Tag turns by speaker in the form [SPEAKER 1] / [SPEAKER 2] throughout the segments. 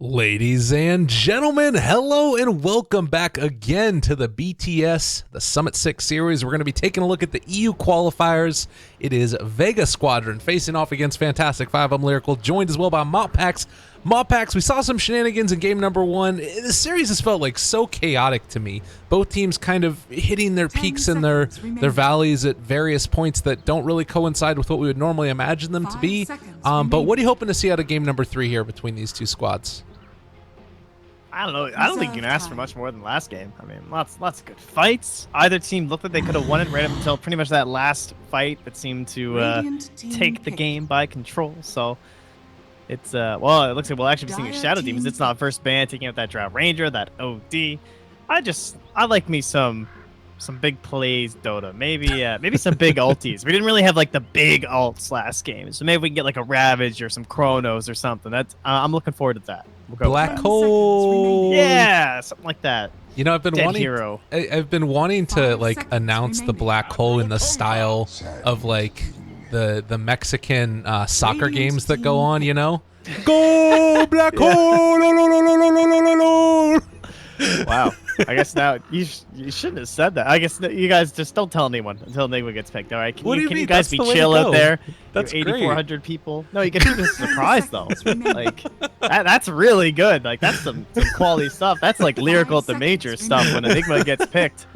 [SPEAKER 1] Ladies and gentlemen, hello and welcome back again to the BTS, the Summit 6 series. We're going to be taking a look at the EU qualifiers. It is Vega Squadron facing off against Fantastic Five. I'm Lyrical, joined as well by Moppax. Moppax, we saw some shenanigans in game number one. The series has felt like so chaotic to me. Both teams kind of hitting their peaks and their valleys at various points that don't really coincide with what we would normally imagine them to be. But what are you hoping to see out of game number 3 here between these two squads?
[SPEAKER 2] I don't know. I don't think you can ask for much more than last game. I mean, lots of good fights. Either team looked like they could have won it right up until pretty much that last fight that seemed to take the game by control. So it's well, it looks like we'll actually be seeing a Shadow Demons. It's not first band taking out that Drought Ranger, that OD. I like me some big plays, Dota. Maybe some big ulties. We didn't really have like the big ults last game, so maybe we can get like a Ravage or some Chronos or something. That's I'm looking forward to that. We'll
[SPEAKER 1] Black Hole.
[SPEAKER 2] Yeah, something like that.
[SPEAKER 1] You know, I've been wanting to like announce the Black Hole in the style of like the Mexican soccer games that go on. You know, go Black Hole. No, no, no, no, no, no, no, no.
[SPEAKER 2] Wow. I guess now you shouldn't have said that. I guess you guys just don't tell anyone until anyone gets picked. All right? Can you guys be chill out there?
[SPEAKER 1] That's
[SPEAKER 2] 8,400 people. No, you can keep it a surprise though. Like that's really good. Like that's some quality stuff. That's like Lyrical at the major stuff when Enigma gets picked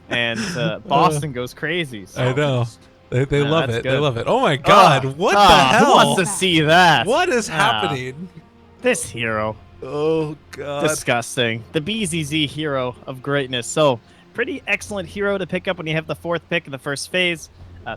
[SPEAKER 2] and Boston goes crazy. So.
[SPEAKER 1] I know. They love it.
[SPEAKER 2] Good.
[SPEAKER 1] They love it. Oh my God! What the hell?
[SPEAKER 2] Who wants to see that?
[SPEAKER 1] What is happening?
[SPEAKER 2] This hero.
[SPEAKER 1] Oh God!
[SPEAKER 2] Disgusting. The BZZ hero of greatness. So, pretty excellent hero to pick up when you have the 4th pick in the first phase.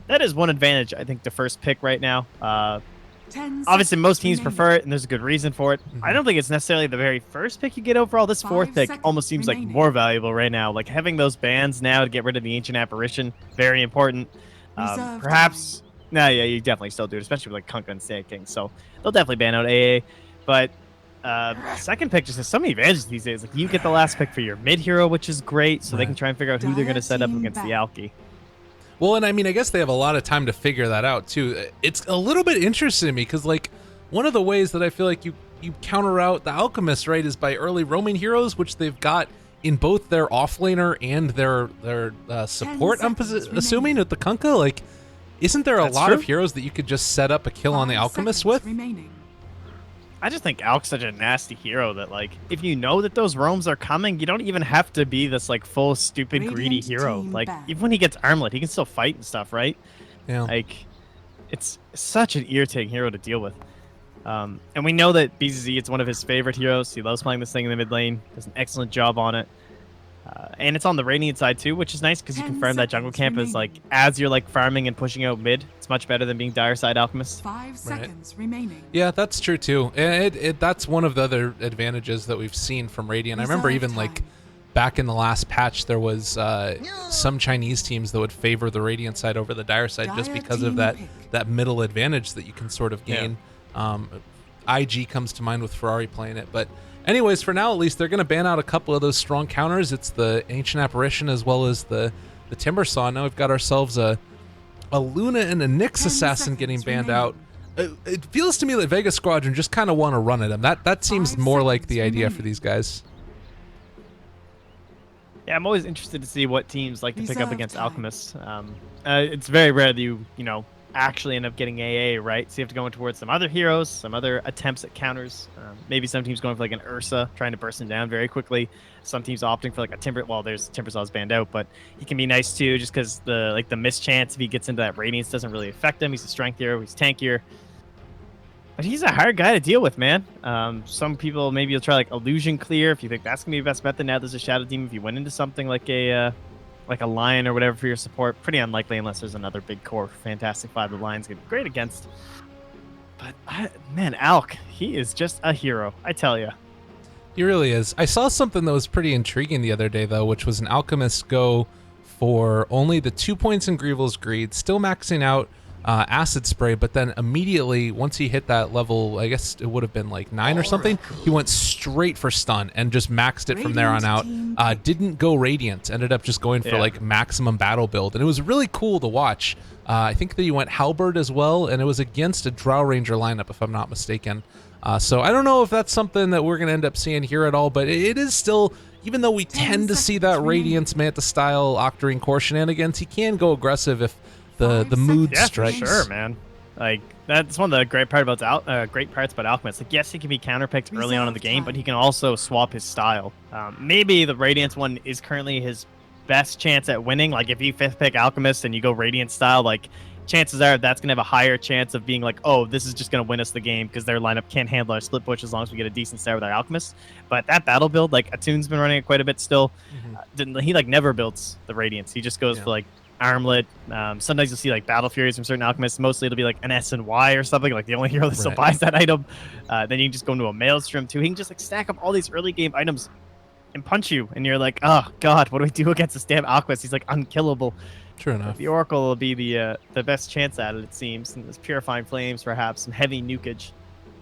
[SPEAKER 2] That is one advantage, I think, the first pick right now. Obviously, most teams prefer it, and there's a good reason for it. I don't think it's necessarily the very first pick you get overall. This 4th pick almost seems like more valuable right now. Like having those bans now to get rid of the Ancient Apparition, very important. Perhaps, yeah, you definitely still do it, especially with like Kunkka and Sand King. So they'll definitely ban out AA, but. Second pick just has so many advantages these days. Like you get the last pick for your mid hero, which is great, so they can try and figure out who they're going to set up against the Alki.
[SPEAKER 1] Well, and I mean, I guess they have a lot of time to figure that out too. It's a little bit interesting to me because, like, one of the ways that I feel like you counter out the Alchemists, right, is by early roaming heroes, which they've got in both their offlaner and their support. I'm assuming with the Kunkka, like, isn't there a lot of heroes that you could just set up a kill on the Alchemist with?
[SPEAKER 2] I just think Alk's such a nasty hero that, like, if you know that those roams are coming, you don't even have to be this, like, full, stupid, greedy hero. Like, even when he gets armlet, he can still fight and stuff, right?
[SPEAKER 1] Yeah.
[SPEAKER 2] Like, it's such an irritating hero to deal with. And we know that BZZ, it's one of his favorite heroes. He loves playing this thing in the mid lane. Does an excellent job on it. And it's on the Radiant side too, which is nice because you confirm that jungle camp is like as you're like farming and pushing out mid. It's much better than being dire side Alchemist.
[SPEAKER 3] 5 seconds remaining.
[SPEAKER 1] Yeah, that's true too. And that's one of the other advantages that we've seen from Radiant. I remember even like back in the last patch, there was some Chinese teams that would favor the Radiant side over the dire side just because of that middle advantage that you can sort of gain. Yeah. IG comes to mind with Ferrari playing it, but. Anyways, for now at least, they're going to ban out a couple of those strong counters. It's the Ancient Apparition as well as the Timber Saw. Now we've got ourselves a Luna and a Nyx Assassin getting banned out. It feels to me that Vega Squadron just kind of want to run at him. That seems more like the idea for these guys.
[SPEAKER 2] Yeah, I'm always interested to see what teams like to pick up against Alchemists. It's very rare that you know, actually end up getting AA, right? So you have to go in towards some other heroes, some other attempts at counters. Maybe some teams going for like an Ursa, trying to burst him down very quickly. Some teams opting for like a Timber. Well, there's Timber Saw's banned out, but he can be nice too, just because the mischance if he gets into that Radiance doesn't really affect him. He's a strength hero, he's tankier. But he's a hard guy to deal with, man. Some people maybe you'll try like Illusion Clear if you think that's gonna be the best bet. Then now there's a Shadow Demon if you went into something like a Lion or whatever for your support. Pretty unlikely unless there's another big core Fantastic Five. The Lion's gonna be great against. But man, Alk, he is just a hero, I tell you.
[SPEAKER 1] He really is. I saw something that was pretty intriguing the other day though, which was an Alchemist go for only the 2 points in Grievel's Greed, still maxing out acid spray, but then immediately once he hit that level, I guess it would have been like 9 or something, he went straight for stun and just maxed it from there on out. Didn't go Radiant, ended up just going for like maximum battle build, and it was really cool to watch. I think that he went Halberd as well, and it was against a Drow Ranger lineup, if I'm not mistaken. So I don't know if that's something that we're going to end up seeing here at all, but it is still, even though we tend to see that Radiance Manta style Octarine core shenanigans, he can go aggressive if the mood strikes.
[SPEAKER 2] For sure, man. Like, that's one of the great parts about Alchemist. Like, yes, he can be counterpicked early on in the game, but he can also swap his style. Maybe the Radiance one is currently his best chance at winning. Like, if you 5th pick Alchemist and you go Radiant style, like, chances are that's going to have a higher chance of being like, oh, this is just going to win us the game because their lineup can't handle our split push as long as we get a decent start with our Alchemist. But that battle build, like, Atune's been running it quite a bit still. He, like, never builds the Radiance. He just goes for, like, Armlet. Sometimes you'll see like Battle Furies from certain alchemists. Mostly it'll be like an S and Y or something, like the only hero that still buys that item. Then you can just go into a Maelstrom too. He can just like stack up all these early game items and punch you, and you're like, oh god, what do we do against this damn alchemist? He's like unkillable.
[SPEAKER 1] True enough.
[SPEAKER 2] The Oracle will be the best chance at it seems. And there's Purifying Flames, perhaps some heavy nukage.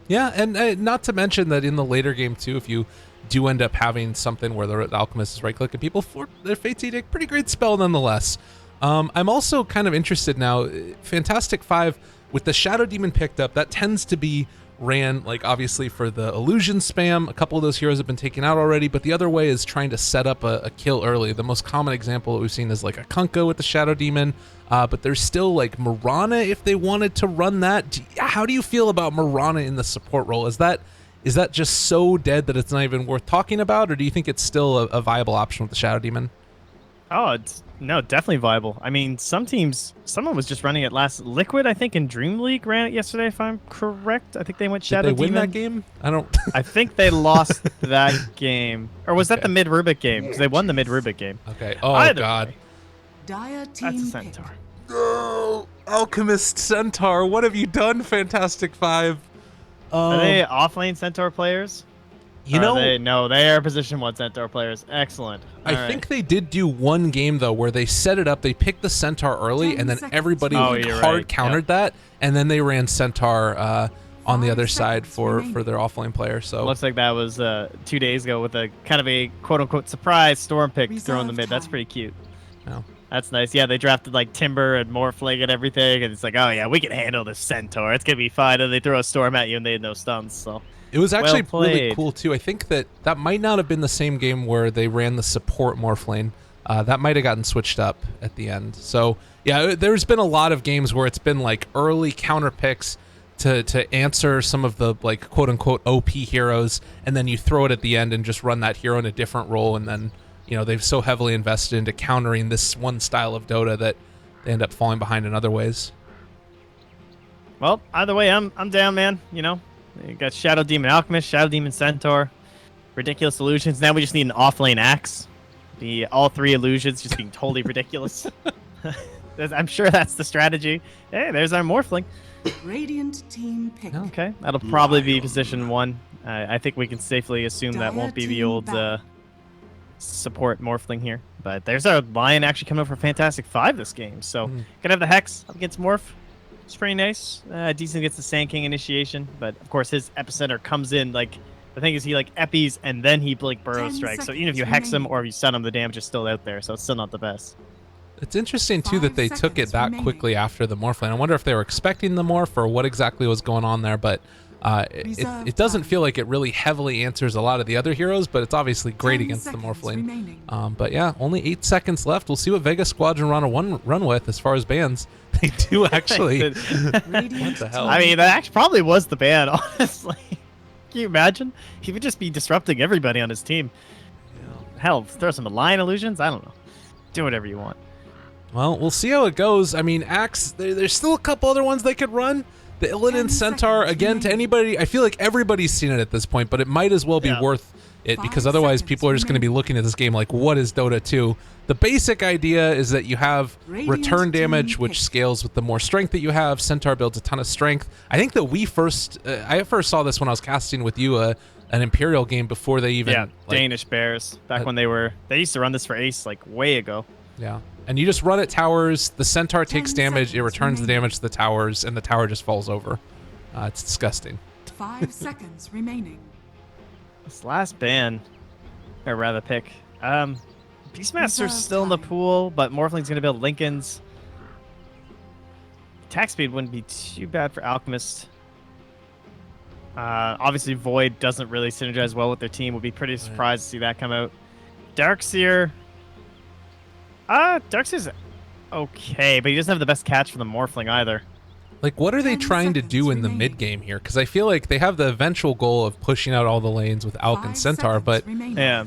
[SPEAKER 1] Yeah, and not to mention that in the later game too, if you do end up having something where the alchemist is right-clicking people for their Fate's Edict, pretty great spell nonetheless. I'm also kind of interested now, Fantastic 5, with the Shadow Demon picked up, that tends to be ran, like, obviously for the illusion spam. A couple of those heroes have been taken out already, but the other way is trying to set up a kill early. The most common example that we've seen is, like, a Kunkka with the Shadow Demon, but there's still, like, Mirana if they wanted to run that. How do you feel about Mirana in the support role? Is that just so dead that it's not even worth talking about, or do you think it's still a viable option with the Shadow Demon?
[SPEAKER 2] Oh, no, definitely viable. I mean, someone was just running it last. Liquid, I think, in Dream League ran it yesterday, if I'm correct. I think they went Shadow Demon.
[SPEAKER 1] Did they win that game? I don't...
[SPEAKER 2] I think they lost that game. Or was that the mid-Rubik game? Because they won the mid-Rubik game.
[SPEAKER 1] Okay. Oh,
[SPEAKER 2] Either
[SPEAKER 1] God.
[SPEAKER 2] way,
[SPEAKER 3] Dire
[SPEAKER 2] that's
[SPEAKER 3] team
[SPEAKER 2] a Centaur.
[SPEAKER 1] No! Alchemist Centaur, what have you done, Fantastic 5?
[SPEAKER 2] Are they off-lane Centaur players?
[SPEAKER 1] You know,
[SPEAKER 2] No, they are position 1 Centaur players. Excellent.
[SPEAKER 1] I think they did do one game though where they set it up, they picked the Centaur early, and then everybody hard countered that, and then they ran Centaur on the other side for their offlane player. So
[SPEAKER 2] looks like that was 2 days ago with a kind of a quote-unquote surprise Storm pick thrown in the mid. That's pretty cute.
[SPEAKER 1] Yeah.
[SPEAKER 2] That's nice. Yeah, they drafted like Timber and Morphling and everything, and it's like, oh yeah, we can handle this Centaur. It's gonna be fine. And they throw a Storm at you, and they had no stuns. So
[SPEAKER 1] it was actually really
[SPEAKER 2] played.
[SPEAKER 1] cool too. I think that might not have been the same game where they ran the support Morphling. That might have gotten switched up at the end. So yeah, there's been a lot of games where it's been like early counter picks to answer some of the like quote unquote OP heroes, and then you throw it at the end and just run that hero in a different role, and then they've so heavily invested into countering this one style of Dota that they end up falling behind in other ways.
[SPEAKER 2] Well, either way, I'm down, man. You got Shadow Demon Alchemist, Shadow Demon Centaur, ridiculous illusions. Now we just need an offlane axe. All 3 illusions just being totally ridiculous. I'm sure that's the strategy. Hey, there's our Morphling.
[SPEAKER 3] Radiant team pick.
[SPEAKER 2] Okay, that'll probably be position 1. I think we can safely assume that won't be the old support Morphling here. But there's our Lion actually coming up for Fantastic 5 this game. So gonna have the Hex up against Morph. It's pretty nice. Decent against the Sand King initiation, but of course his Epicenter comes in like, the thing is he like eppies and then he like burrow strikes. So even if you hex him or if you stun him, the damage is still out there. So it's still not the best.
[SPEAKER 1] It's interesting too that they took it that quickly after the Morphling. I wonder if they were expecting the Morph or what exactly was going on there, but it doesn't feel like it really heavily answers a lot of the other heroes, but it's obviously great against the Morphling. But yeah, only 8 seconds left. We'll see what Vega Squadron run with as far as bans. They do actually. What the hell?
[SPEAKER 2] I mean, that actually probably was the ban, honestly. Can you imagine? He would just be disrupting everybody on his team. Hell, throw some Lion illusions? I don't know. Do whatever you want.
[SPEAKER 1] Well, we'll see how it goes. I mean, Axe, there's still a couple other ones they could run. The Illidan Centaur, again, to anybody, I feel like everybody's seen it at this point, but it might as well be worth it, because otherwise people are just going to be looking at this game like, what is Dota 2? The basic idea is that you have return damage, which scales with the more strength that you have. Centaur builds a ton of strength. I think that I first saw this when I was casting with you an Imperial game before they even...
[SPEAKER 2] Yeah, Danish Bears, back when they used to run this for Ace like way ago.
[SPEAKER 1] Yeah. And you just run at towers, the Centaur
[SPEAKER 3] 10
[SPEAKER 1] takes damage, it returns the
[SPEAKER 3] remaining.
[SPEAKER 1] damage to the towers, and the tower just falls over. It's disgusting.
[SPEAKER 3] 5 seconds remaining.
[SPEAKER 2] This last ban, or rather pick. Beastmaster's
[SPEAKER 3] Reserve
[SPEAKER 2] still in the
[SPEAKER 3] time.
[SPEAKER 2] pool, but Morphling's going to build Lincolns. Attack speed wouldn't be too bad for Alchemist. Obviously, Void doesn't really synergize well with their team. Would be pretty surprised to see that come out. Darkseer. Darkseer's okay, but he doesn't have the best catch for the Morphling either.
[SPEAKER 1] Like, what are they
[SPEAKER 3] 10
[SPEAKER 1] trying to
[SPEAKER 3] seconds
[SPEAKER 1] do in the
[SPEAKER 3] remaining.
[SPEAKER 1] mid game here? Because I feel like they have the eventual goal of pushing out all the lanes with Alk
[SPEAKER 3] 5
[SPEAKER 1] and Centaur,
[SPEAKER 3] seconds
[SPEAKER 1] but
[SPEAKER 3] remaining.
[SPEAKER 2] Yeah.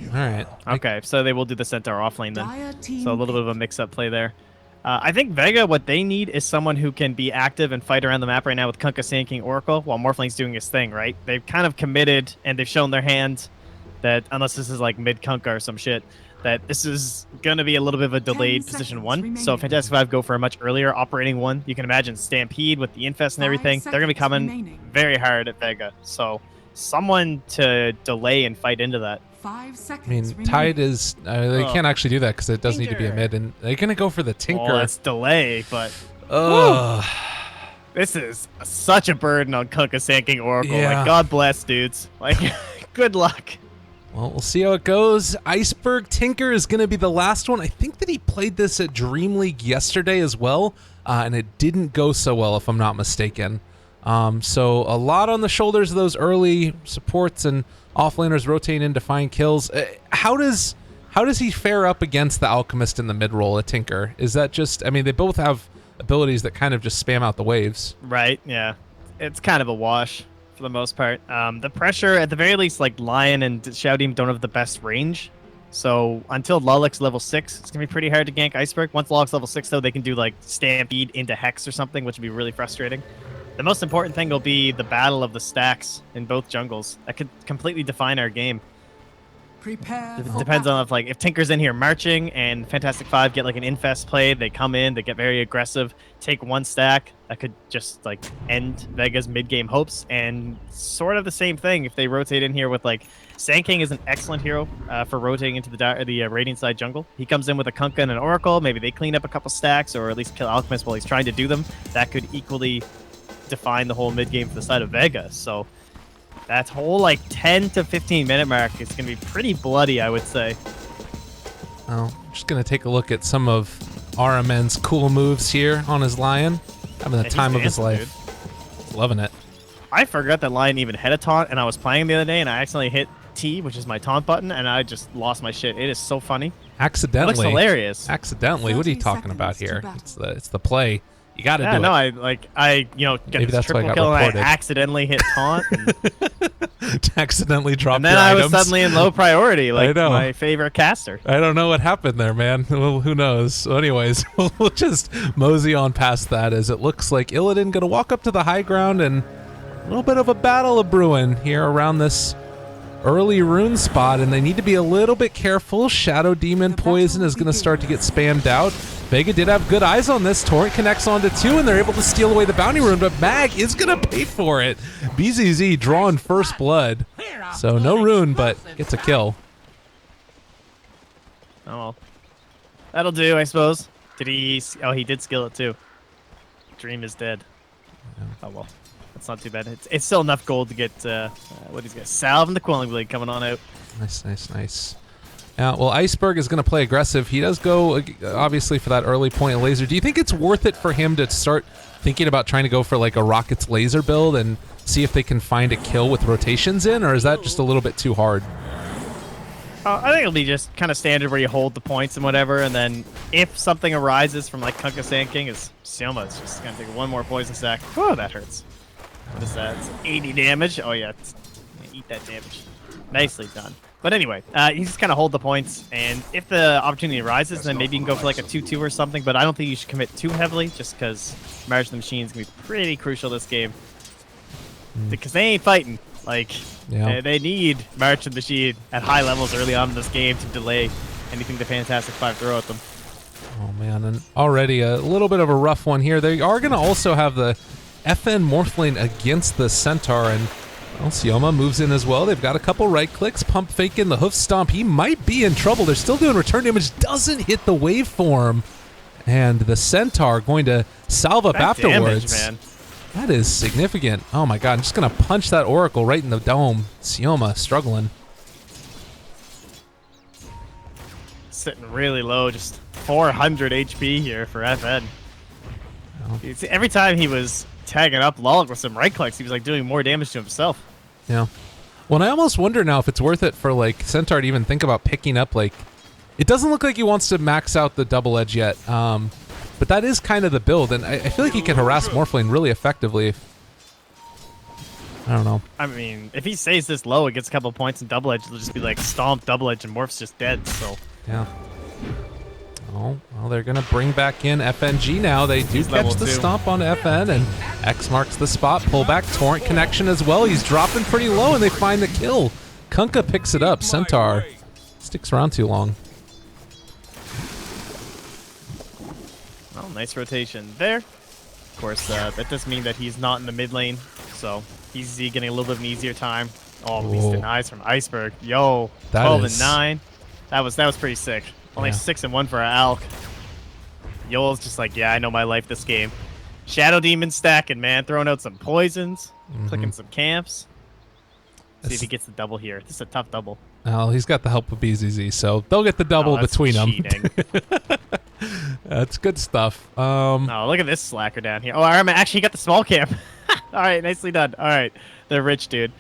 [SPEAKER 1] all right.
[SPEAKER 2] Okay, so they will do the Centaur offlane then.
[SPEAKER 3] Dire team
[SPEAKER 2] So a little bit of a
[SPEAKER 3] pick.
[SPEAKER 2] mix-up play there. I think Vega, what they need is someone who can be active and fight around the map right now with Kunkka, Sand King, Oracle, while Morphling's doing his thing, right? They've kind of committed, and they've shown their hand that, unless this is like mid-Kunkka or some shit, that this is going to be a little bit of a delayed
[SPEAKER 3] 10
[SPEAKER 2] position
[SPEAKER 3] seconds
[SPEAKER 2] 1.
[SPEAKER 3] remaining.
[SPEAKER 2] So Fantastic Five go for a much earlier operating 1. You can imagine Stampede with the Infest and
[SPEAKER 3] 5
[SPEAKER 2] everything. They're going to be
[SPEAKER 3] seconds
[SPEAKER 2] coming
[SPEAKER 3] remaining.
[SPEAKER 2] very hard at Vega. So someone to delay and fight into that.
[SPEAKER 3] 5 seconds
[SPEAKER 1] I mean,
[SPEAKER 3] remaining.
[SPEAKER 1] Tide is... they
[SPEAKER 2] Oh.
[SPEAKER 1] can't actually do that because it does need to be a
[SPEAKER 2] Tinker.
[SPEAKER 1] mid, and they're going to go for the Tinker.
[SPEAKER 2] Oh, it's delay, but...
[SPEAKER 1] Ugh.
[SPEAKER 2] This is such a burden on Kunkka, Sand King, Oracle.
[SPEAKER 1] Yeah.
[SPEAKER 2] Like, God bless, dudes. Like, good luck.
[SPEAKER 1] Well, we'll see how it goes. Iceberg Tinker is going to be the last one. I think that he played this at Dream League yesterday as well, and it didn't go so well, if I'm not mistaken. So a lot on the shoulders of those early supports and offlaners rotating in to find kills. How does he fare up against the Alchemist in the mid role, a Tinker? Is that just... I mean, they both have abilities that kind of just spam out the waves.
[SPEAKER 2] Right, yeah. It's kind of a wash for the most part. The pressure, at the very least, like Lion and Shoutim don't have the best range. So until Lulix level 6, it's going to be pretty hard to gank Iceberg. Once Lulix level 6, though, they can do like Stampede into Hex or something, which would be really frustrating. The most important thing will be the battle of the stacks in both jungles. That could completely define our game.
[SPEAKER 3] Prepare
[SPEAKER 2] It
[SPEAKER 3] for
[SPEAKER 2] depends
[SPEAKER 3] battle.
[SPEAKER 2] on if Tinker's in here marching and Fantastic Five get like an infest play, they come in, they get very aggressive, take one stack, that could just like end Vega's mid game hopes. And sort of the same thing if they rotate in here with like Sand King is an excellent hero for rotating into the Radiant side jungle. He comes in with a Kunkka and an Oracle, maybe they clean up a couple stacks or at least kill Alchemist while he's trying to do them. That could equally define the whole mid game for the side of Vega. So that whole like 10 to 15 minute mark is going to be pretty bloody, I would say.
[SPEAKER 1] Well, I'm just going to take a look at some of RMN's cool moves here on his Lion. Having the
[SPEAKER 2] Yeah, he's
[SPEAKER 1] time of his
[SPEAKER 2] dancing,
[SPEAKER 1] life.
[SPEAKER 2] dude.
[SPEAKER 1] Loving it.
[SPEAKER 2] I forgot that Lion even had a taunt, and I was playing the other day, and I accidentally hit T, which is my taunt button, and I just lost my shit. It is so funny. It
[SPEAKER 1] Accidentally.
[SPEAKER 2] looks hilarious.
[SPEAKER 1] Accidentally. What are you
[SPEAKER 3] 30
[SPEAKER 1] talking about
[SPEAKER 3] seconds to
[SPEAKER 1] here?
[SPEAKER 3] battle.
[SPEAKER 1] It's the play. You got to
[SPEAKER 2] Yeah,
[SPEAKER 1] do
[SPEAKER 2] no,
[SPEAKER 1] it.
[SPEAKER 2] I get
[SPEAKER 1] Maybe
[SPEAKER 2] this
[SPEAKER 1] that's why I
[SPEAKER 2] triple
[SPEAKER 1] got
[SPEAKER 2] kill, and
[SPEAKER 1] reported.
[SPEAKER 2] I accidentally hit taunt, and,
[SPEAKER 1] Accidentally dropped
[SPEAKER 2] and then
[SPEAKER 1] your
[SPEAKER 2] I was
[SPEAKER 1] items.
[SPEAKER 2] suddenly in low priority, like
[SPEAKER 1] know.
[SPEAKER 2] my favorite caster.
[SPEAKER 1] I don't know what happened there, man. Well, who knows? So anyways, we'll just mosey on past that as it looks like Illidan going to walk up to the high ground and a little bit of a battle of brewing here around this early rune spot, and they need to be a little bit careful. Shadow Demon Poison is going to start to get spammed out. Vega did have good eyes on this. Torrent connects onto 2, and they're able to steal away the bounty rune, but Mag is going to pay for it. BZZ drawing first blood. So no rune, but gets a kill.
[SPEAKER 2] Oh, well. That'll do, I suppose. Did he... Oh, he did skill it, too. Dream is dead. Oh, well. That's not too bad. It's still enough gold to get, what he's got. Salve and the Quelling Blade coming on out.
[SPEAKER 1] Nice. Well, Iceberg is going to play aggressive. He does go, obviously, for that early point laser. Do you think it's worth it for him to start thinking about trying to go for like a Rockets laser build and see if they can find a kill with rotations in, or is that just a little bit too hard?
[SPEAKER 2] I think it'll be just kind of standard where you hold the points and whatever, and then if something arises from like Kunkka Sand King, is Sioma is just going to take one more poison stack. Oh, that hurts. What is that? It's 80 damage. Oh, yeah. Eat that damage. Nicely done. But anyway, you just kind of hold the points, and if the opportunity arises, then maybe you can go for like a 2-2 or something, but I don't think you should commit too heavily, just because Marriage of the Machine is going to be pretty crucial this game. Because they ain't fighting. Like,
[SPEAKER 1] Yeah.
[SPEAKER 2] they need March of the Machine at high levels early on in this game to delay anything the Fantastic Five throw at them.
[SPEAKER 1] Oh, man. And already a little bit of a rough one here. They are going to also have the FN Morphling against the Centaur, and Well, Sioma moves in as well. They've got a couple right clicks. Pump fake in the hoof stomp. He might be in trouble. They're still doing return damage. Doesn't hit the waveform. And the Centaur going to salve up afterwards.
[SPEAKER 2] Damage, man.
[SPEAKER 1] That is significant. Oh my god, I'm just going to punch that Oracle right in the dome. Sioma struggling.
[SPEAKER 2] Sitting really low, just 400 HP here for FN.
[SPEAKER 1] Oh.
[SPEAKER 2] Every time he was tagging up Lollick with some right clicks, he was like doing more damage to himself.
[SPEAKER 1] Yeah. Well, and I almost wonder now if it's worth it for like Centaur to even think about picking up like... It doesn't look like he wants to max out the double edge yet, but that is kind of the build, and I feel like he can harass Morphling really effectively. I don't know.
[SPEAKER 2] I mean, if he stays this low and gets a couple points in double edge, it'll just be like stomp double edge and Morph's just dead, so...
[SPEAKER 1] Yeah. Oh, well, they're going to bring back in FNG now. They do
[SPEAKER 2] He's
[SPEAKER 1] catch
[SPEAKER 2] level
[SPEAKER 1] the
[SPEAKER 2] 2.
[SPEAKER 1] stomp on FN, and X marks the spot. Pull back, Torrent connection as well. He's dropping pretty low, and they find the kill. Kunkka picks it up. Centaur sticks around too long.
[SPEAKER 2] Well, nice rotation there. Of course, that does mean that he's not in the mid lane, so he's getting a little bit of an easier time. Oh, he denies from Iceberg. Yo,
[SPEAKER 1] That
[SPEAKER 2] 12
[SPEAKER 1] is-
[SPEAKER 2] and 9. That was pretty sick. Only
[SPEAKER 1] Yeah.
[SPEAKER 2] 6 and 1 for our Alk. Yoel's just like, yeah, I know my life this game. Shadow Demon stacking, man, throwing out some poisons, clicking some camps. See if he gets the double here. This is a tough double.
[SPEAKER 1] Well, he's got the help of BZZ, so they'll get the double
[SPEAKER 2] that's
[SPEAKER 1] between
[SPEAKER 2] cheating.
[SPEAKER 1] them. That's good stuff.
[SPEAKER 2] Oh, look at this slacker down here. Oh, Ironman actually got the small camp. All right, nicely done. All right, they're rich, dude.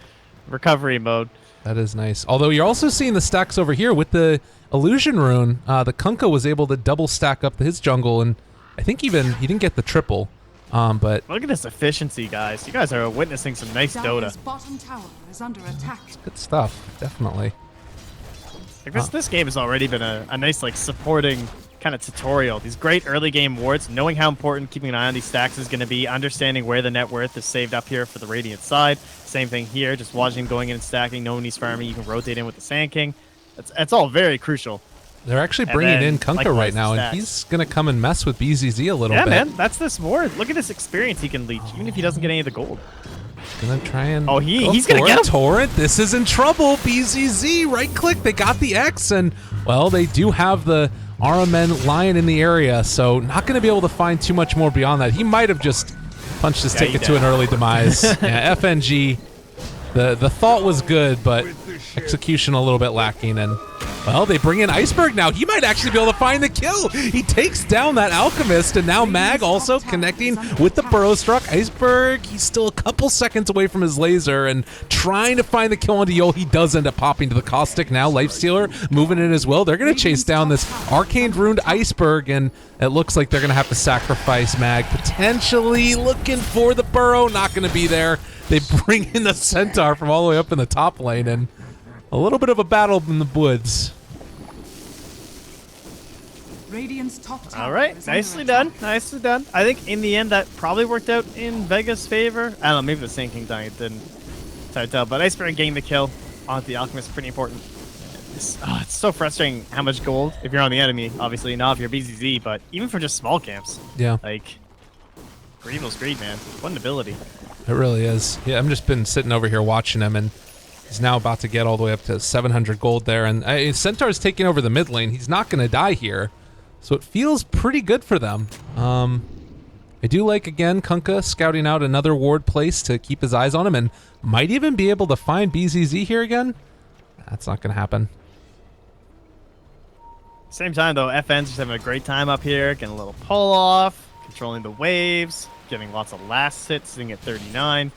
[SPEAKER 2] Recovery mode.
[SPEAKER 1] That is nice. Although you're also seeing the stacks over here with the illusion rune. The Kunkka was able to double stack up his jungle, and I think even he didn't get the triple. But
[SPEAKER 2] Look at this efficiency, guys. You guys are witnessing some nice
[SPEAKER 3] Dire's
[SPEAKER 2] Dota.
[SPEAKER 3] bottom tower is under attack.
[SPEAKER 1] good stuff, definitely.
[SPEAKER 2] Like this game has already been a nice like supporting kind of tutorial. These great early game wards, knowing how important keeping an eye on these stacks is going to be, understanding where the net worth is saved up here for the Radiant side. Same thing here, just watching him going in and stacking, knowing he's farming, you can rotate in with the Sand King. That's all very crucial.
[SPEAKER 1] They're actually
[SPEAKER 2] And
[SPEAKER 1] bringing
[SPEAKER 2] then,
[SPEAKER 1] in Kunkka
[SPEAKER 2] likewise,
[SPEAKER 1] right now,
[SPEAKER 2] the
[SPEAKER 1] and
[SPEAKER 2] stacks.
[SPEAKER 1] he's going to come and mess with BZZ a little
[SPEAKER 2] Yeah,
[SPEAKER 1] bit.
[SPEAKER 2] man, that's this ward. Look at this experience he can leech, even if he doesn't get any of the gold.
[SPEAKER 1] Gonna try and
[SPEAKER 2] Oh,
[SPEAKER 1] go
[SPEAKER 2] he's gonna
[SPEAKER 1] for
[SPEAKER 2] get
[SPEAKER 1] it.
[SPEAKER 2] him.
[SPEAKER 1] Torrent. This is in trouble. BZZ right click. They got the X, and well, they do have the Aramen Lion in the area, so not gonna be able to find too much more beyond that. He might have just punched his
[SPEAKER 2] Yeah, he
[SPEAKER 1] ticket to
[SPEAKER 2] did.
[SPEAKER 1] an early demise. Yeah, FNG. The thought was good, but execution a little bit lacking, and well, they bring in Iceberg now. He might actually be able to find the kill. He takes down that Alchemist, and now Mag also connecting with the Burrow Struck. Iceberg, he's still a couple seconds away from his laser and trying to find the kill on Yol. He does end up popping to the Caustic now. Lifestealer moving in as well. They're going to chase down this Arcane Ruined Iceberg, and it looks like they're going to have to sacrifice Mag. Potentially looking for the Burrow. Not going to be there. They bring in the Centaur from all the way up in the top lane, and a little bit of a battle in the woods.
[SPEAKER 3] Radiant's top tower
[SPEAKER 2] All right,
[SPEAKER 3] is under
[SPEAKER 2] nicely
[SPEAKER 3] attack.
[SPEAKER 2] done, nicely done. I think in the end that probably worked out in Vega's favor. I don't know, maybe the Sand King dying didn't. It's hard to tell, but Iceberg getting the kill on the Alchemist is pretty important. It's so frustrating how much gold if you're on the enemy. Obviously not if you're BZZ, but even for just small camps,
[SPEAKER 1] Yeah,
[SPEAKER 2] like Revel's great, man. What an ability.
[SPEAKER 1] it really is. Yeah, I've just been sitting over here watching him, and he's now about to get all the way up to 700 gold there. And Centaur's taking over the mid lane. He's not going to die here, so it feels pretty good for them. I do like, again, Kunkka scouting out another ward place to keep his eyes on him, and might even be able to find BZZ here again. That's not going to happen.
[SPEAKER 2] Same time though, FN's just having a great time up here, getting a little pull off, controlling the waves, getting lots of last hits, sitting at 39.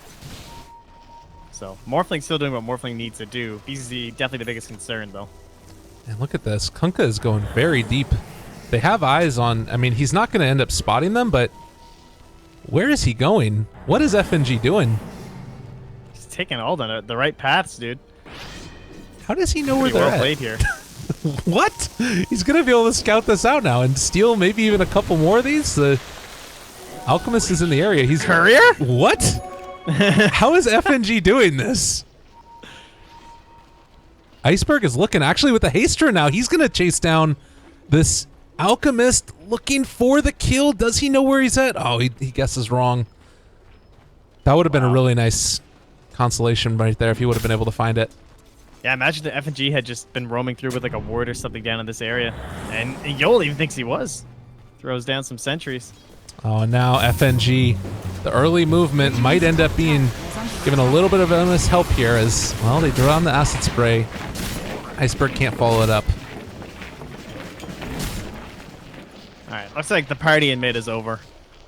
[SPEAKER 2] So Morphling's still doing what Morphling needs to do. BZZ definitely the biggest concern though.
[SPEAKER 1] And look at this. Kunkka is going very deep. They have eyes on... I mean, he's not going to end up spotting them, but where is he going? What is FNG doing?
[SPEAKER 2] He's taking all the right paths, dude.
[SPEAKER 1] How does he know where
[SPEAKER 2] Pretty
[SPEAKER 1] they're
[SPEAKER 2] well
[SPEAKER 1] at?
[SPEAKER 2] played here.
[SPEAKER 1] What? He's going to be able to scout this out now and steal maybe even a couple more of these? The Alchemist is in the area. He's...
[SPEAKER 2] Courier?
[SPEAKER 1] What? How is FNG doing this? Iceberg is looking actually with the Haster now. He's going to chase down this Alchemist looking for the kill. Does he know where he's at? Oh, he guesses wrong. That would have been a really nice consolation right there if he would have been able to find it.
[SPEAKER 2] Yeah, imagine the FNG had just been roaming through with like a ward or something down in this area. And Yol even thinks he was. Throws down some sentries.
[SPEAKER 1] Oh, and now FNG, the early movement might end up being given a little bit of endless help here as, well, they draw on the acid spray. Iceberg can't follow it up.
[SPEAKER 2] Alright, looks like the party in mid is over.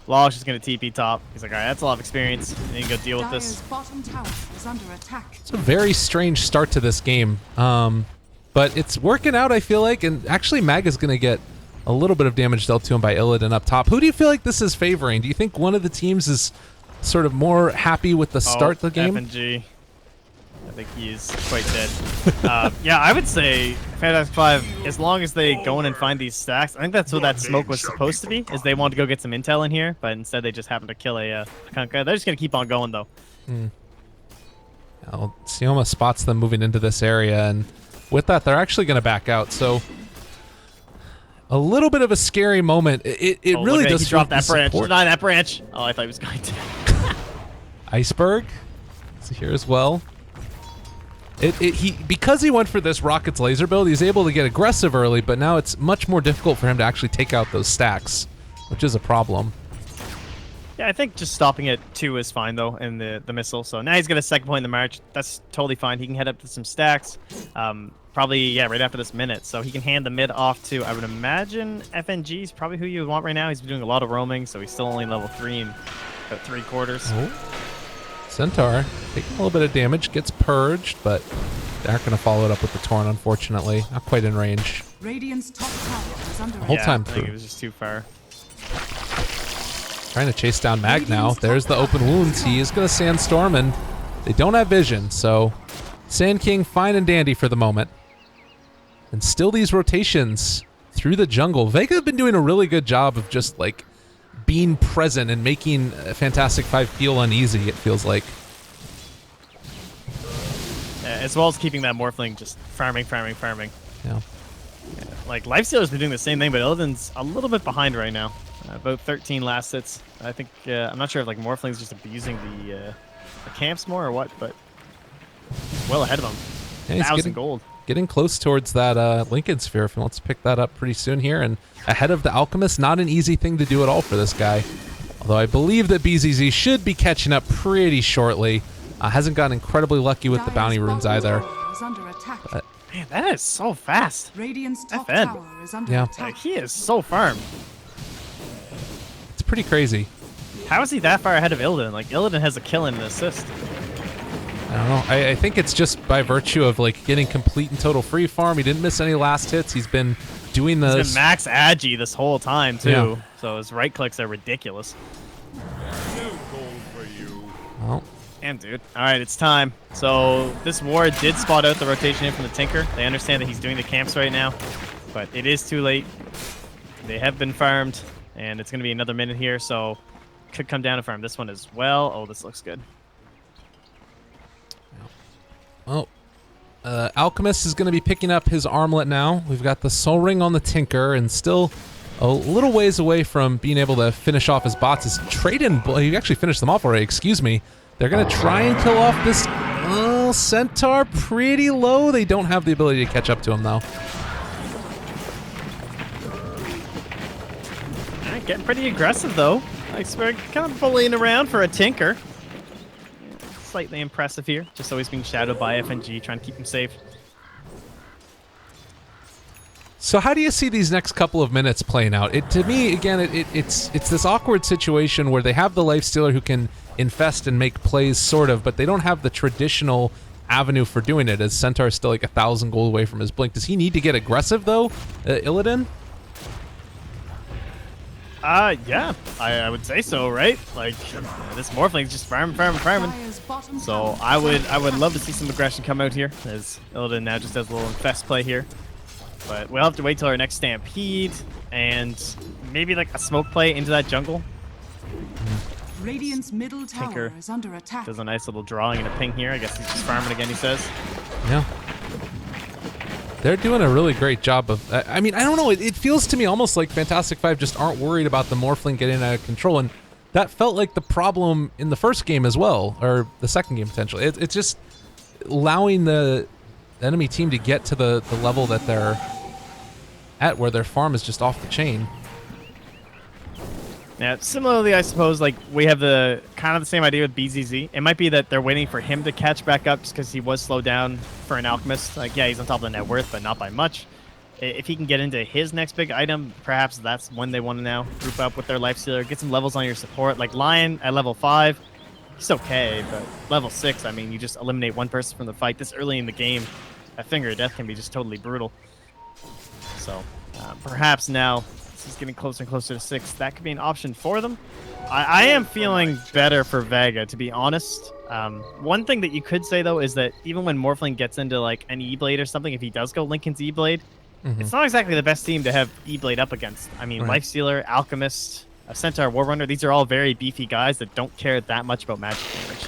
[SPEAKER 2] Law's just going to TP top. He's like, alright, that's a lot of experience. I need to go deal with
[SPEAKER 3] Dire's
[SPEAKER 2] this.
[SPEAKER 3] bottom tower is under attack.
[SPEAKER 1] It's a very strange start to this game, but it's working out, I feel like, and actually Mag is going to get a little bit of damage dealt to him by Illidan up top. Who do you feel like this is favoring? Do you think one of the teams is sort of more happy with the start of the game?
[SPEAKER 2] FNG. I think he is quite dead. Yeah, I would say Fantastic 5, as long as they go in and find these stacks, I think that's what that smoke was supposed to be, is they wanted to go get some intel in here, but instead they just happened to kill a Kunkka. They're just going to keep on going, though.
[SPEAKER 1] Well, Sioma spots them moving into this area, and with that, they're actually going to back out, so a little bit of a scary moment. It really does.
[SPEAKER 2] He dropped that branch. Deny that branch. Oh, I thought he was going to.
[SPEAKER 1] Iceberg is here as well. Because he went for this Rocket's laser build, he's able to get aggressive early, but now it's much more difficult for him to actually take out those stacks, which is a problem.
[SPEAKER 2] Yeah, I think just stopping at 2 is fine, though, in the missile. So now he's got a second point in the march. That's totally fine. He can head up to some stacks. Probably, yeah, right after this minute. So he can hand the mid off to, I would imagine, FNG is probably who you would want right now. He's been doing a lot of roaming, so he's still only level 3 and about 3/4.
[SPEAKER 1] Oh. Centaur taking a little bit of damage, gets purged, but they aren't going to follow it up with the Torn, unfortunately. Not quite in range.
[SPEAKER 3] Radiant's top tower is under
[SPEAKER 1] The whole
[SPEAKER 3] attack.
[SPEAKER 1] time
[SPEAKER 2] I think
[SPEAKER 1] through.
[SPEAKER 2] it was just too far.
[SPEAKER 1] Trying to chase down Mag now. There's the open wounds. He is going to Sandstorm, and they don't have vision, so Sand King fine and dandy for the moment. And still these rotations through the jungle. Vega have been doing a really good job of just, like, being present and making Fantastic 5 feel uneasy, it feels like.
[SPEAKER 2] As well as keeping that Morphling just farming.
[SPEAKER 1] Yeah.
[SPEAKER 2] Like, Lifestealer's been doing the same thing, but Illidan's a little bit behind right now. About 13 last hits. I think, I'm not sure if, like, Morphling's just abusing the camps more or what, but he's well ahead of him.
[SPEAKER 1] Yeah, he's
[SPEAKER 2] 1,000 gold.
[SPEAKER 1] Getting close towards that Lincoln Sphere if he wants to pick that up pretty soon here. And ahead of the Alchemist, not an easy thing to do at all for this guy. Although I believe that BZZ should be catching up pretty shortly. Hasn't gotten incredibly lucky with the bounty runes either.
[SPEAKER 3] Is under attack.
[SPEAKER 1] But
[SPEAKER 2] Man, that is so fast.
[SPEAKER 3] Radiant's top
[SPEAKER 2] FN.
[SPEAKER 3] tower is under
[SPEAKER 1] Yeah.
[SPEAKER 3] attack.
[SPEAKER 2] Like, he is so farmed.
[SPEAKER 1] it's pretty crazy.
[SPEAKER 2] How is he that far ahead of Illidan? Like, Illidan has a kill and an assist.
[SPEAKER 1] I don't know. I think it's just by virtue of like getting complete and total free farm. He didn't miss any last hits. He's been doing the
[SPEAKER 2] He's been max agi this whole time, too.
[SPEAKER 1] Yeah.
[SPEAKER 2] So his right clicks are ridiculous.
[SPEAKER 1] Well,
[SPEAKER 2] Damn, dude. All right, it's time. So this ward did spot out the rotation in from the Tinker. They understand that he's doing the camps right now, but it is too late. They have been farmed, and it's going to be another minute here, so could come down and farm this one as well. Oh, this looks good.
[SPEAKER 1] well, Alchemist is going to be picking up his armlet now. We've got the Soul Ring on the Tinker, and still a little ways away from being able to finish off his bots. His trade-in, he actually finished them off already, excuse me. They're going to try and kill off this Centaur pretty low. They don't have the ability to catch up to him, though.
[SPEAKER 2] All right, getting pretty aggressive, though. Iceberg kind of bullying around for a Tinker. Slightly impressive here, just always being shadowed by FNG, trying to keep him safe.
[SPEAKER 1] So how do you see these next couple of minutes playing out? To me, again, it's this awkward situation where they have the Lifestealer who can infest and make plays, sort of, but they don't have the traditional avenue for doing it, as Centaur is still like 1,000 gold away from his blink. Does he need to get aggressive, though, Illidan?
[SPEAKER 2] Yeah, I would say so, right? Like, this Morphling's just farming.
[SPEAKER 3] Dire's bottom
[SPEAKER 2] So
[SPEAKER 3] tower
[SPEAKER 2] I
[SPEAKER 3] is under
[SPEAKER 2] would love to
[SPEAKER 3] attack.
[SPEAKER 2] see some aggression come out here, as Illidan now just does a little infest play here. But we'll have to wait till our next Stampede, and maybe like a smoke play into that jungle.
[SPEAKER 3] Radiant's middle
[SPEAKER 2] Tinker
[SPEAKER 3] tower is under attack.
[SPEAKER 2] Does a nice little drawing and a ping here. I guess he's just farming again, he says.
[SPEAKER 1] Yeah. They're doing a really great job of... I mean, I don't know. It feels to me almost like Fantastic 5 just aren't worried about the Morphling getting out of control. And that felt like the problem in the first game as well, or the second game potentially. It's just allowing the enemy team to get to the level that they're at, where their farm is just off the chain.
[SPEAKER 2] Yeah, similarly, I suppose, like, we have the kind of the same idea with BZZ. It might be that they're waiting for him to catch back up just because he was slowed down for an Alchemist. Like, yeah, he's on top of the net worth, but not by much. If he can get into his next big item, perhaps that's when they want to now group up with their Lifestealer, get some levels on your support. Like, Lion at level 5, he's okay, but level 6, I mean, you just eliminate one person from the fight this early in the game. That Finger of Death can be just totally brutal. So, perhaps now, he's getting closer and closer to 6. That could be an option for them. I am feeling better for Vega, to be honest. One thing that you could say, though, is that even when Morphling gets into, like, an E-Blade or something, if he does go Linken's E-Blade, it's not exactly the best team to have E-Blade up against. I mean,
[SPEAKER 1] Right.
[SPEAKER 2] Lifestealer, Alchemist, a Centaur, Warrunner, these are all very beefy guys that don't care that much about magic damage.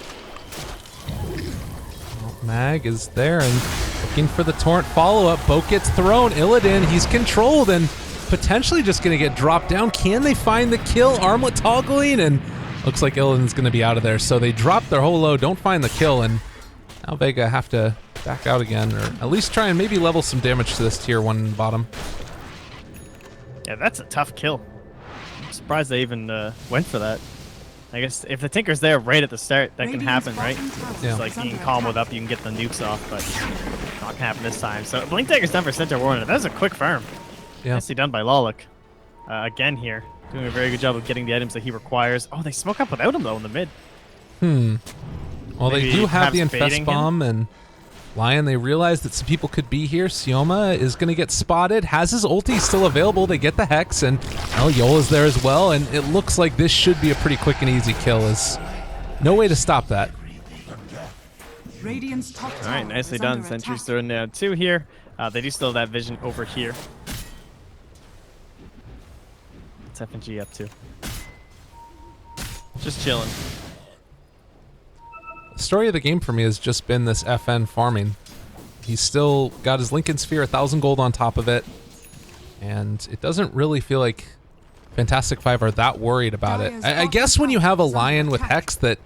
[SPEAKER 1] Mag is there and looking for the Torrent follow-up. Boat gets thrown. Illidan, he's controlled and potentially just going to get dropped down. Can they find the kill? Armlet toggling, and looks like Illidan's going to be out of there. So they drop their whole load, don't find the kill, and now Vega have to back out again, or at least try and maybe level some damage to this tier 1 bottom.
[SPEAKER 2] Yeah, that's a tough kill. I'm surprised they even went for that. I guess if the Tinker's there right at the start, that can happen, right?
[SPEAKER 1] Yeah.
[SPEAKER 2] It's like you can combo it up, you can get the nukes off, but not gonna happen this time. So Blink Dagger's done for Centaur Warrunner. That was a quick farm.
[SPEAKER 1] Yeah.
[SPEAKER 2] Nicely done by Lolok. Again here, doing a very good job of getting the items that he requires. Oh, they smoke up without him though in the mid.
[SPEAKER 1] Well, they
[SPEAKER 2] Maybe
[SPEAKER 1] do have the
[SPEAKER 2] perhaps
[SPEAKER 1] Infest
[SPEAKER 2] baiting
[SPEAKER 1] Bomb, and Lion, they realize that some people could be here. Sioma is going to get spotted, has his ulti still available. They get the Hex, and Yola's there as well, and it looks like this should be a pretty quick and easy kill. Is no way to stop that.
[SPEAKER 3] Radiant's top
[SPEAKER 2] All right,
[SPEAKER 3] tower
[SPEAKER 2] nicely
[SPEAKER 3] is
[SPEAKER 2] done.
[SPEAKER 3] under
[SPEAKER 2] Sentry's
[SPEAKER 3] attack.
[SPEAKER 2] throwing down 2 here. They do still have that vision over here. What's FNG up to? Just chilling.
[SPEAKER 1] The story of the game for me has just been this FN farming. He's still got his Lincoln Sphere, 1,000 gold on top of it, and it doesn't really feel like Fantastic Five are that worried about it. I guess when you have a Lion with Hex, that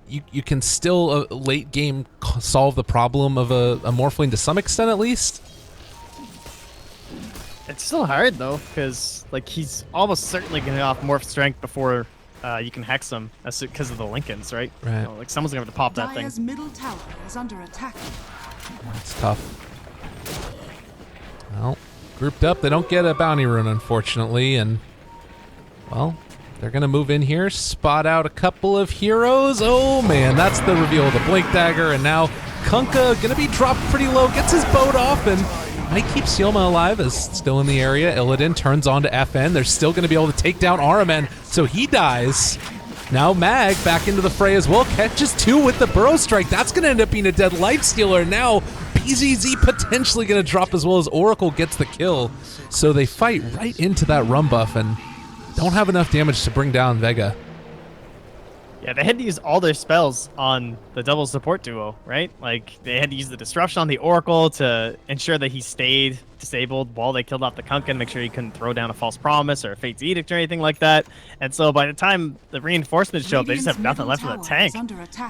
[SPEAKER 1] you can still late game solve the problem of a Morphling to some extent at least.
[SPEAKER 2] It's still hard though, because like he's almost certainly going to off Morph Strength before you can hex him, because of the Lincolns, right?
[SPEAKER 1] Right.
[SPEAKER 2] You know, like someone's going to have to pop that thing.
[SPEAKER 3] Dire's middle tower is under attack.
[SPEAKER 1] It's tough. Well, grouped up, they don't get a bounty rune, unfortunately, and, well, they're going to move in here, spot out a couple of heroes. Oh, man, that's the reveal of the Blink Dagger, and now Kunkka going to be dropped pretty low, gets his boat off, and might keep Sioma alive, is still in the area. Illidan turns on to FN. They're still going to be able to take down Aramen, so he dies. Now Mag back into the fray as well, catches 2 with the Burrow Strike. That's going to end up being a dead Lifestealer. Now BZZ potentially going to drop as well as Oracle gets the kill. So they fight right into that rum buff and don't have enough damage to bring down Vega.
[SPEAKER 2] Yeah, they had to use all their spells on the double support duo, right? Like, they had to use the Disruption on the Oracle to ensure that he stayed disabled while they killed off the Kunkka, make sure he couldn't throw down a False Promise or a Fate's Edict or anything like that. And so by the time the reinforcements show up, they just have nothing left for the tank.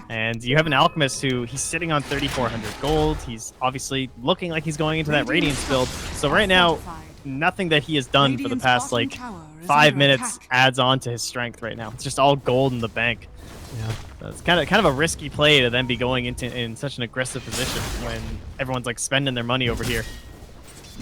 [SPEAKER 2] And you have an Alchemist who, he's sitting on 3,400 gold. He's obviously looking like he's going into that Radiance build. So right now, nothing that he has done for the past, like, 5 minutes adds on to his strength right now. It's just all gold in the bank.
[SPEAKER 1] Yeah.
[SPEAKER 2] So it's kind of a risky play to then be going in such an aggressive position when everyone's like spending their money over here.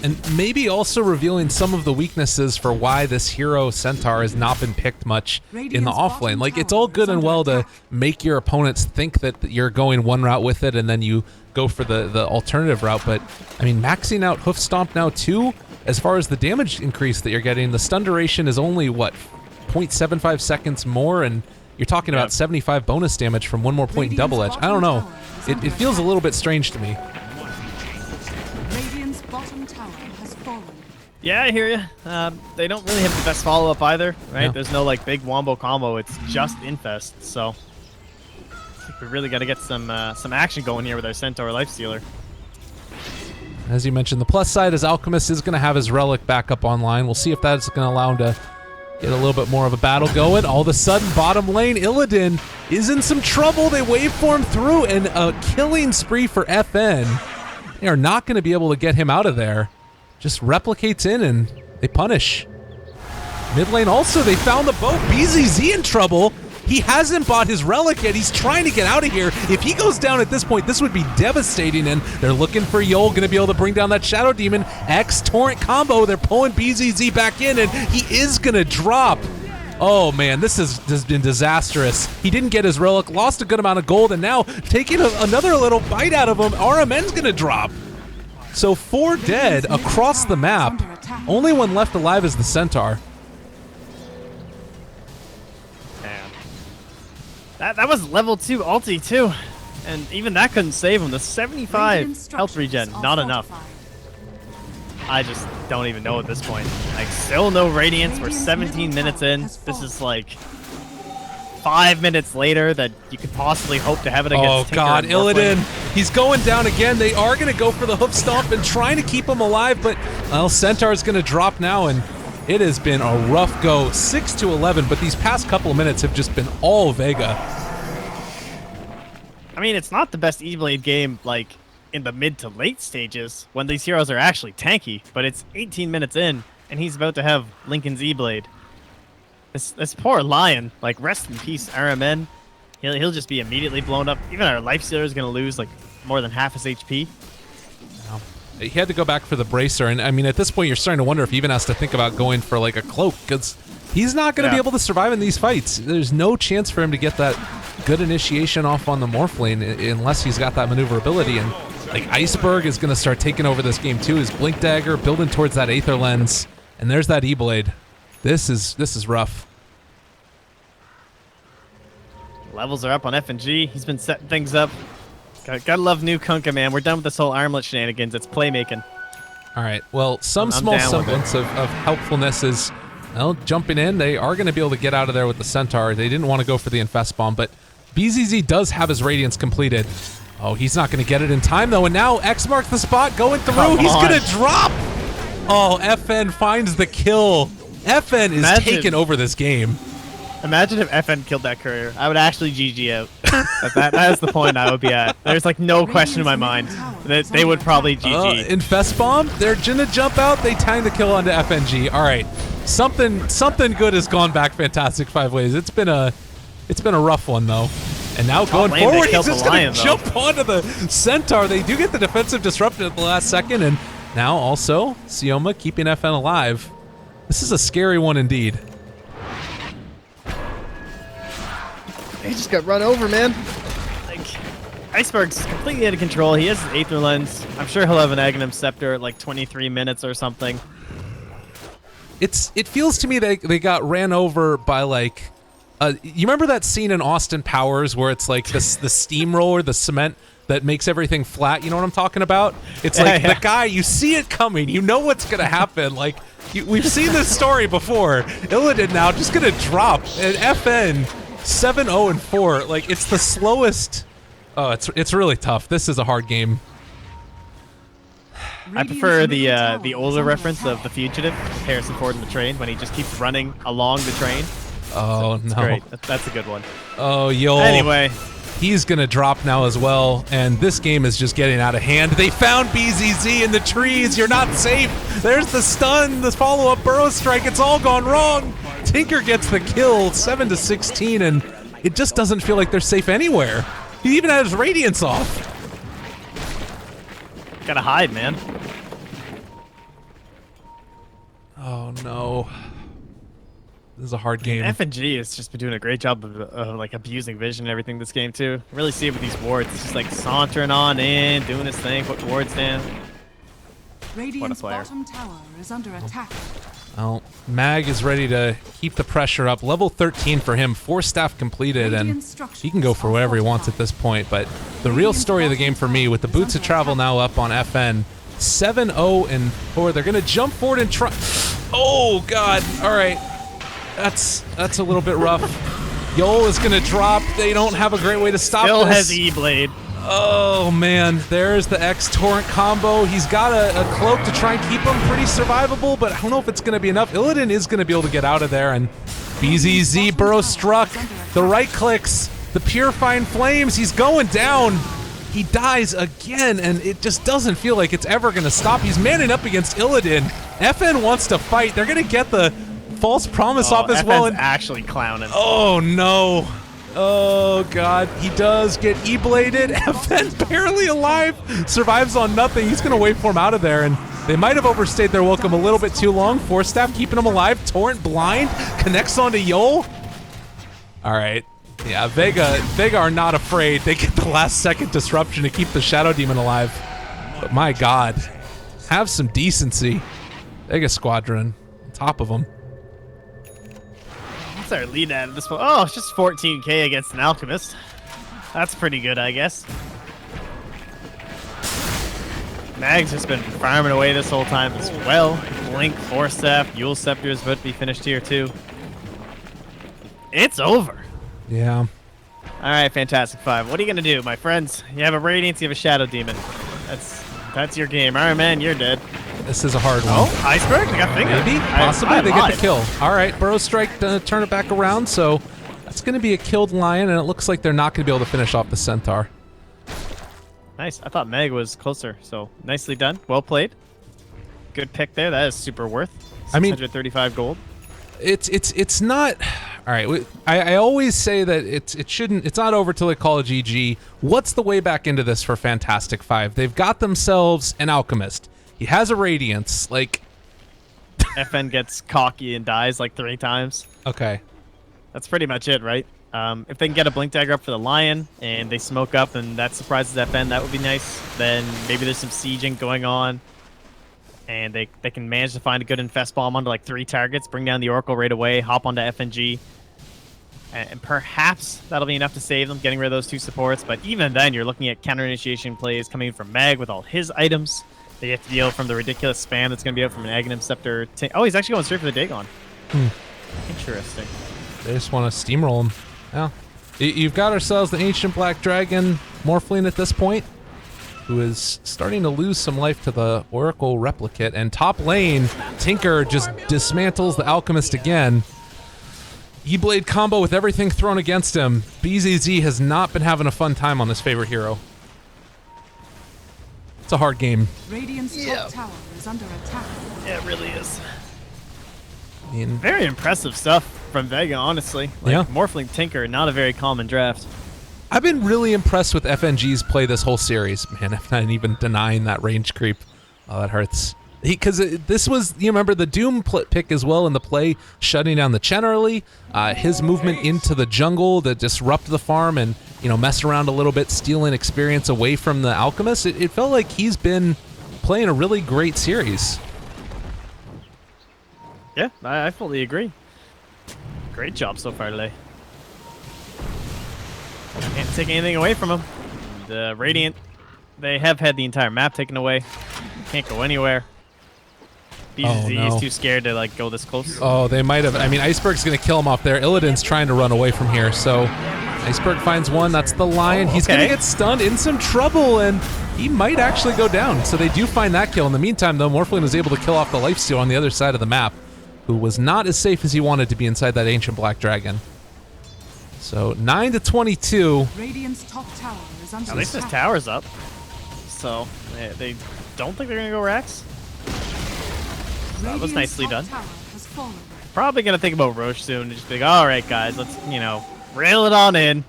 [SPEAKER 1] And maybe also revealing some of the weaknesses for why this hero Centaur has not been picked much in the offlane. Like, it's all good and well to make your opponents think that you're going one route with it and then you go for the alternative route, but I mean, maxing out Hoof Stomp now too, as far as the damage increase that you're getting, the stun duration is only, what, 0.75 seconds more, and you're talking about 75 bonus damage from one more point in double edge. I don't know. It feels a little bit strange to me.
[SPEAKER 3] Radiant's bottom tower has fallen.
[SPEAKER 2] Yeah, I hear you. They don't really have the best follow-up either, right?
[SPEAKER 1] Yeah.
[SPEAKER 2] There's no like big wombo combo. It's just Infest, so I think we really got to get some action going here with our Centaur Lifestealer.
[SPEAKER 1] As you mentioned, the plus side is Alchemist is going to have his Relic back up online. We'll see if that's going to allow him to Get a little bit more of a battle going. All of a sudden, bottom lane, Illidan is in some trouble. They waveform through, and a killing spree for FN. They are not going to be able to get him out of there. Just replicates in, and they punish. Mid lane also, they found the boat. BZZ in trouble. He hasn't bought his relic yet. He's trying to get out of here. If he goes down at this point, this would be devastating, and they're looking for Yol, going to be able to bring down that Shadow Demon. X-Torrent combo. They're pulling BZZ back in, and he is going to drop. Oh, man, this has been disastrous. He didn't get his relic, lost a good amount of gold, and now taking another little bite out of him, RMN's going to drop. So 4 dead across the map. Only one left alive is the Centaur.
[SPEAKER 2] That was level 2 ulti too, and even that couldn't save him. The 75 health regen, not enough. I just don't even know at this point. Like, still no Radiance. We're 17 minutes in. This is like 5 minutes later that you could possibly hope to have it against Tinker.
[SPEAKER 1] Oh god, Illidan, he's going down again. They are going to go for the hoof stomp and trying to keep him alive, but well, Centaur's going to drop now, and it has been a rough go, 6-11, but these past couple of minutes have just been all Vega.
[SPEAKER 2] I mean, it's not the best E-Blade game, like, in the mid to late stages, when these heroes are actually tanky, but it's 18 minutes in, and he's about to have Lincoln's E-Blade. This poor Lion, like, rest in peace, RMN. He'll just be immediately blown up. Even our Lifestealer is going to lose, like, more than half his HP.
[SPEAKER 1] He had to go back for the bracer, and I mean, at this point, you're starting to wonder if he even has to think about going for like a cloak, because he's not going to be able to survive in these fights. There's no chance for him to get that good initiation off on the Morph lane unless he's got that maneuverability. And like Iceberg is going to start taking over this game too. His Blink Dagger building towards that Aether Lens, and there's that E-Blade. This is rough.
[SPEAKER 2] Levels are up on FNG. He's been setting things up. Gotta love new Kunkka, man. We're done with this whole armlet shenanigans. It's playmaking.
[SPEAKER 1] All right. Well, some small semblance of helpfulness is, well, jumping in. They are going to be able to get out of there with the Centaur. They didn't want to go for the Infest Bomb, but BZZ does have his Radiance completed. Oh, he's not going to get it in time, though, and now X marks the spot going through. He's going to drop. Oh, FN finds the kill. FN is taking over this game.
[SPEAKER 2] Imagine if FN killed that courier. I would actually GG out. that is the point I would be at. There's like no question in my mind that they would probably GG.
[SPEAKER 1] Infest Bomb, they're gonna jump out. They time the kill onto FNG. All right, something good has gone back Fantastic Five Ways. It's been a rough one though. And now going forward, he's just gonna jump onto the Centaur. They do get the defensive disruption at the last second, and now also Sioma keeping FN alive. This is a scary one indeed.
[SPEAKER 2] He just got run over, man. Like, Iceberg's completely out of control. He has his Aether Lens. I'm sure he'll have an Aghanim Scepter at like 23 minutes or something.
[SPEAKER 1] It feels to me that they got ran over by like, you remember that scene in Austin Powers where it's like the steamroller, the cement that makes everything flat? You know what I'm talking about? It's like the guy, you see it coming, you know what's gonna happen. Like we've seen this story before. Illidan now just gonna drop, and FN 7-0-4. Like, it's the slowest. Oh, it's really tough. This is a hard game.
[SPEAKER 2] I prefer the older reference of The Fugitive, Harrison Ford in the train, when he just keeps running along the train.
[SPEAKER 1] Oh,
[SPEAKER 2] so,
[SPEAKER 1] no.
[SPEAKER 2] Great. That's a good one.
[SPEAKER 1] Oh, yo.
[SPEAKER 2] Anyway.
[SPEAKER 1] He's going to drop now as well, and this game is just getting out of hand. They found BZZ in the trees. You're not safe. There's the stun, the follow-up Burrow Strike. It's all gone wrong. Tinker gets the kill, 7-16, and it just doesn't feel like they're safe anywhere. He even has Radiance off.
[SPEAKER 2] Gotta hide, man.
[SPEAKER 1] Oh, no. This is a hard game.
[SPEAKER 2] FNG has just been doing a great job of like abusing vision and everything this game too. Really see it with these wards. It's just like sauntering on in, doing his thing, putting wards down.
[SPEAKER 3] Radiant's bottom tower is under attack.
[SPEAKER 1] Well, Mag is ready to keep the pressure up. Level 13 for him, 4 staff completed, and he can go for whatever he wants at this point. But the real story of the game for me, with the Boots of Travel now up on FN, 7-0-4. They're gonna jump forward and try. Oh God! All right. That's a little bit rough. Yol is gonna drop. They don't have a great way to stop
[SPEAKER 2] Still
[SPEAKER 1] this.
[SPEAKER 2] has E-Blade.
[SPEAKER 1] Oh man, there's the X Torrent combo. He's got a cloak to try and keep him pretty survivable, but I don't know if it's going to be enough. Illidan is going to be able to get out of there, and BZZ Burrow struck. The right clicks, the Purifying Flames. He's going down. He dies again, and it just doesn't feel like it's ever going to stop. He's manning up against Illidan. FN wants to fight. They're going to get the false promise off as well.
[SPEAKER 2] FN's actually clowning.
[SPEAKER 1] Oh no. Oh god, he does get E-bladed. FN barely alive, survives on nothing. He's gonna wait for him out of there, and they might have overstayed their welcome a little bit too long. Force Staff keeping him alive. Torrent blind, connects onto Yol. All right, yeah, Vega are not afraid. They get the last second disruption to keep the Shadow Demon alive. But my god, have some decency. Vega Squadron, on top of them.
[SPEAKER 2] What's our lead at this point? Oh, it's just 14k against an Alchemist. That's pretty good, I guess. Mag's just been farming away this whole time as well. Blink, Force Staff, Yule Scepter is about to be finished here too. It's over.
[SPEAKER 1] Yeah.
[SPEAKER 2] All right, Fantastic Five. What are you gonna do, my friends? You have a Radiance, you have a Shadow Demon. That's your game. All right, man, you're dead.
[SPEAKER 1] This is a hard one.
[SPEAKER 2] Oh, Iceberg, they got Vega.
[SPEAKER 1] Maybe, possibly, they get the kill. All right, Burrow Strike to turn it back around, so that's going to be a killed Lion, and it looks like they're not going to be able to finish off the Centaur.
[SPEAKER 2] Nice. I thought Meg was closer, so nicely done. Well played. Good pick there. That is super worth. 635 gold.
[SPEAKER 1] It's not. All right, I always say that it's not over till they call a GG. What's the way back into this for Fantastic Five? They've got themselves an Alchemist. He has a Radiance, like...
[SPEAKER 2] FN gets cocky and dies like 3 times.
[SPEAKER 1] Okay.
[SPEAKER 2] That's pretty much it, right? If they can get a Blink Dagger up for the Lion, and they smoke up, and that surprises FN, that would be nice. Then maybe there's some sieging going on, and they can manage to find a good Infest Bomb onto like 3 targets, bring down the Oracle right away, hop onto FNG, and perhaps that'll be enough to save them, getting rid of those 2 supports. But even then, you're looking at counter-initiation plays coming from Mag with all his items. They have to deal from the ridiculous spam that's going to be out from an Aghanim Scepter. Oh, he's actually going straight for the Dagon. Interesting.
[SPEAKER 1] They just want to steamroll him. Yeah. You've got ourselves the Ancient Black Dragon Morphling at this point, who is starting to lose some life to the Oracle Replicate. And top lane, Tinker just dismantles the Alchemist again. E-Blade combo with everything thrown against him. BZZ has not been having a fun time on his favorite hero. It's a hard game.
[SPEAKER 3] Radiant's top tower is under attack.
[SPEAKER 2] Yeah, it really is.
[SPEAKER 1] I mean,
[SPEAKER 2] Very impressive stuff from Vega, honestly. Like,
[SPEAKER 1] yeah.
[SPEAKER 2] Morphling Tinker, not a very common draft.
[SPEAKER 1] I've been really impressed with FNG's play this whole series. Man, I'm not even denying that range creep. Oh, that hurts. Because this was, you remember the Doom pick as well in the play, shutting down the Chen early, his movement into the jungle to disrupt the farm and, you know, mess around a little bit, stealing experience away from the Alchemist. It felt like he's been playing a really great series.
[SPEAKER 2] Yeah, I fully agree. Great job so far today. Can't take anything away from him. The Radiant, they have had the entire map taken away. Can't go anywhere. BZZ is too scared to like go this close.
[SPEAKER 1] Oh, they might have. I mean, Iceberg's going to kill him off there. Illidan's trying to run away from here, so Iceberg finds one. That's the Lion. He's going to get stunned, in some trouble, and he might actually go down. So they do find that kill. In the meantime, though, Morphling was able to kill off the Lifesteal on the other side of the map, who was not as safe as he wanted to be inside that Ancient Black Dragon. So 9-22.
[SPEAKER 3] Radiant's top tower is under
[SPEAKER 2] At least
[SPEAKER 3] attack.
[SPEAKER 2] this tower's up. So they don't think they're going to go Rax. That was nicely done. Probably going to think about Roche soon and just be like, all right, guys, let's, you know, rail it on in.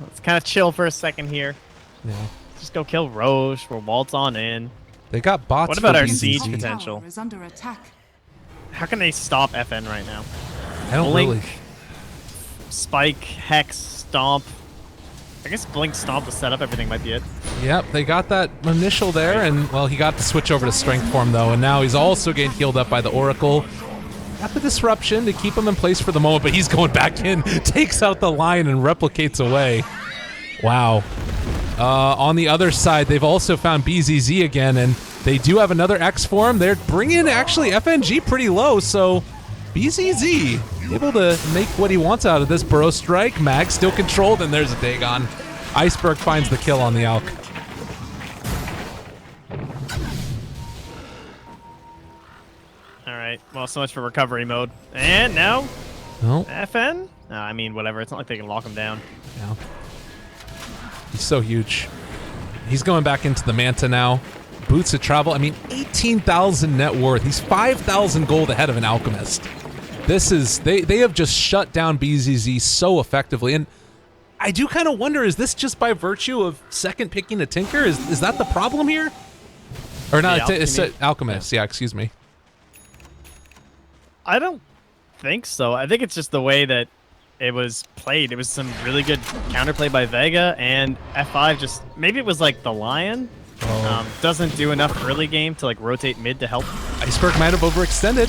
[SPEAKER 2] Let's kind of chill for a second here.
[SPEAKER 1] Yeah.
[SPEAKER 2] Just go kill Roche. We'll waltz on in.
[SPEAKER 1] They got bots.
[SPEAKER 2] What about
[SPEAKER 1] for
[SPEAKER 2] our
[SPEAKER 1] BZZ.
[SPEAKER 2] siege
[SPEAKER 3] Top
[SPEAKER 2] potential?
[SPEAKER 3] tower is under attack.
[SPEAKER 2] How can they stop FN right now?
[SPEAKER 1] I don't
[SPEAKER 2] Blink,
[SPEAKER 1] really.
[SPEAKER 2] Spike, Hex, Stomp. I guess Blink, Stomp to set up everything might be it.
[SPEAKER 1] Yep, they got that initial there, and, well, he got to switch over to Strength Form, though, and now he's also getting healed up by the Oracle. Got the disruption to keep him in place for the moment, but he's going back in, takes out the Lion, and replicates away. Wow. On the other side, they've also found BZZ again, and they do have another X form. They're bringing, actually, FNG pretty low, so BZZ able to make what he wants out of this. Burrow Strike, Mag still controlled, and there's a Dagon. Iceberg finds the kill on the Alk.
[SPEAKER 2] All right. Well, so much for recovery mode. And now,
[SPEAKER 1] Oh,
[SPEAKER 2] FN? I mean, whatever. It's not like they can lock him down.
[SPEAKER 1] yeah. He's so huge. He's going back into the Manta now. Boots of travel. I mean, 18,000 net worth. He's 5,000 gold ahead of an Alchemist. This is they have just shut down BZZ so effectively, and I do kind of wonder, is this just by virtue of second picking a Tinker? Is that the problem here? Or not? It's Alchemist. Yeah, excuse me.
[SPEAKER 2] I don't think so. I think it's just the way that it was played. It was some really good counterplay by Vega, and F5 just, maybe it was like the Lion. Doesn't do enough early game to like rotate mid to help.
[SPEAKER 1] Iceberg might have overextended.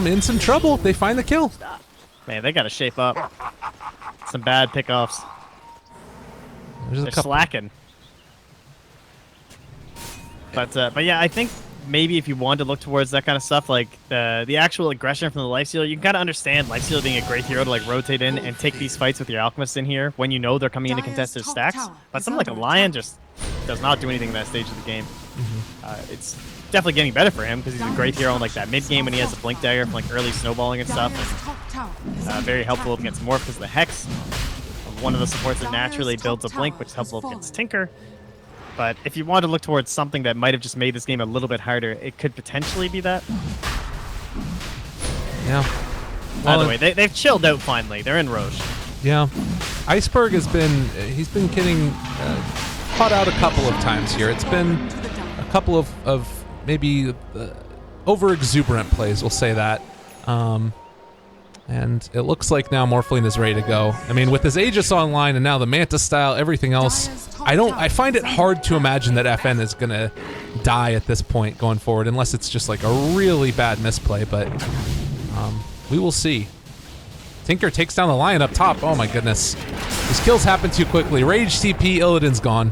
[SPEAKER 1] In some trouble. They find the kill.
[SPEAKER 2] Man, they got to shape up. Some bad pickoffs. They're slacking. But yeah, I think maybe if you want to look towards that kind of stuff, like the actual aggression from the Lifestealer, you can kind of understand Lifestealer being a great hero to like rotate in and take these fights with your Alchemists in here when you know they're coming into contested stacks. But something like a Lion just does not do anything in that stage of the game. It's definitely getting better for him because he's a great hero in like that mid game when he has a Blink Dagger from like early snowballing and stuff. And very helpful against Morph because of the Hex. One of the supports that naturally builds a Blink, which is helpful against Tinker. But if you want to look towards something that might have just made this game a little bit harder, it could potentially be that.
[SPEAKER 1] Yeah.
[SPEAKER 2] Well, either way, they've chilled out finally. They're in Roche. Yeah.
[SPEAKER 1] Iceberg has been, he's been getting caught out a couple of times here. It's been a couple of maybe over-exuberant plays, we'll say that. And it looks like now Morphling is ready to go. I mean, with his Aegis online and now the Manta style, everything else, I find it hard to imagine that FN is gonna die at this point going forward, unless it's just like a really bad misplay, but we will see. Tinker takes down the Lion up top. Oh my goodness. These kills happen too quickly. Rage TP, Illidan's gone.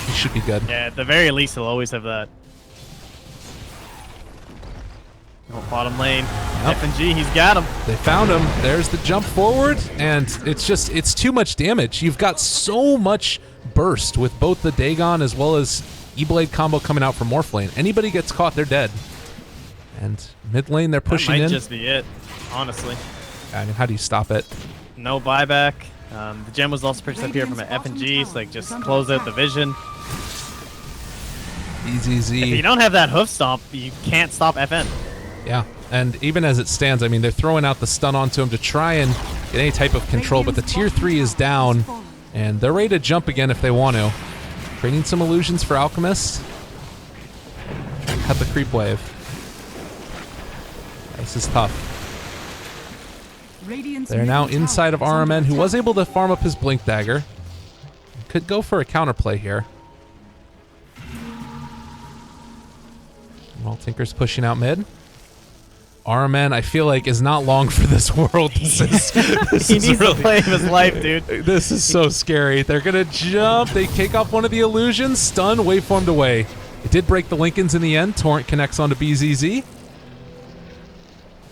[SPEAKER 1] He should be good.
[SPEAKER 2] Yeah, at the very least, he'll always have that. Oh, bottom lane. Yep. FNG, he's got him.
[SPEAKER 1] They found him. There's the jump forward, and it's too much damage. You've got so much burst with both the Dagon as well as E-Blade combo coming out from Morphlane. Anybody gets caught, they're dead. And mid lane, they're pushing in.
[SPEAKER 2] That might just be it, honestly.
[SPEAKER 1] I mean, how do you stop it?
[SPEAKER 2] No buyback. The gem was also purchased up here from an FNG, so like just close out the vision.
[SPEAKER 1] Easy.
[SPEAKER 2] If you don't have that hoof stomp, you can't stop FN.
[SPEAKER 1] Yeah, and even as it stands, I mean, they're throwing out the stun onto him to try and get any type of control, but the tier 3 is down, and they're ready to jump again if they want to. Creating some illusions for Alchemist. Try and cut the creep wave. This is tough. They're now inside of RMN, who was able to farm up his Blink Dagger. Could go for a counterplay here. Well, Tinker's pushing out mid. RMN, I feel like, is not long for this world. This
[SPEAKER 2] he needs really, the play of his life, dude.
[SPEAKER 1] This is so scary. They're going to jump. They take off one of the illusions. Stun, waveformed away. It did break the Lincolns in the end. Torrent connects onto BZZ.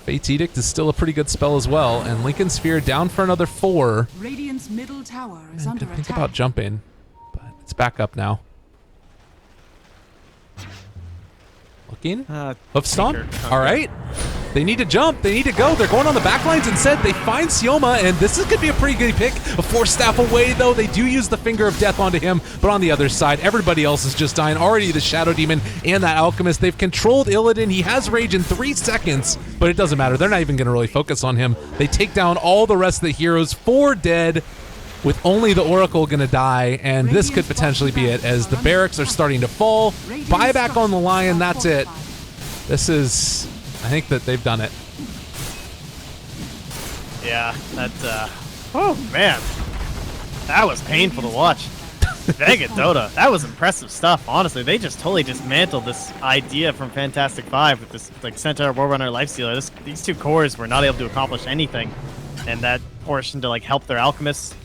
[SPEAKER 1] Fate's Edict is still a pretty good spell as well. And Lincoln Sphere down for another 4.
[SPEAKER 3] Radiant's middle tower is under attack.
[SPEAKER 1] Think about jumping, but it's back up now. Looking. Hoof stomp. All right. They need to jump. They need to go. They're going on the back lines instead. They find Sioma, and this is going to be a pretty good pick. A 4-staff away, though. They do use the Finger of Death onto him, but on the other side, everybody else is just dying. Already the Shadow Demon and that Alchemist. They've controlled Illidan. He has Rage in 3 seconds, but it doesn't matter. They're not even going to really focus on him. They take down all the rest of the heroes. 4 dead, with only the Oracle going to die, and this could potentially be it as the barracks are starting to fall. Buyback on the Lion, that's it. This is, I think that they've done it.
[SPEAKER 2] Yeah, oh man, that was painful to watch. Vega Dota, that was impressive stuff, honestly. They just totally dismantled this idea from Fantastic 5 with this like Centaur, Warrunner, Lifestealer. These 2 cores were not able to accomplish anything, and that portion to like help their Alchemists.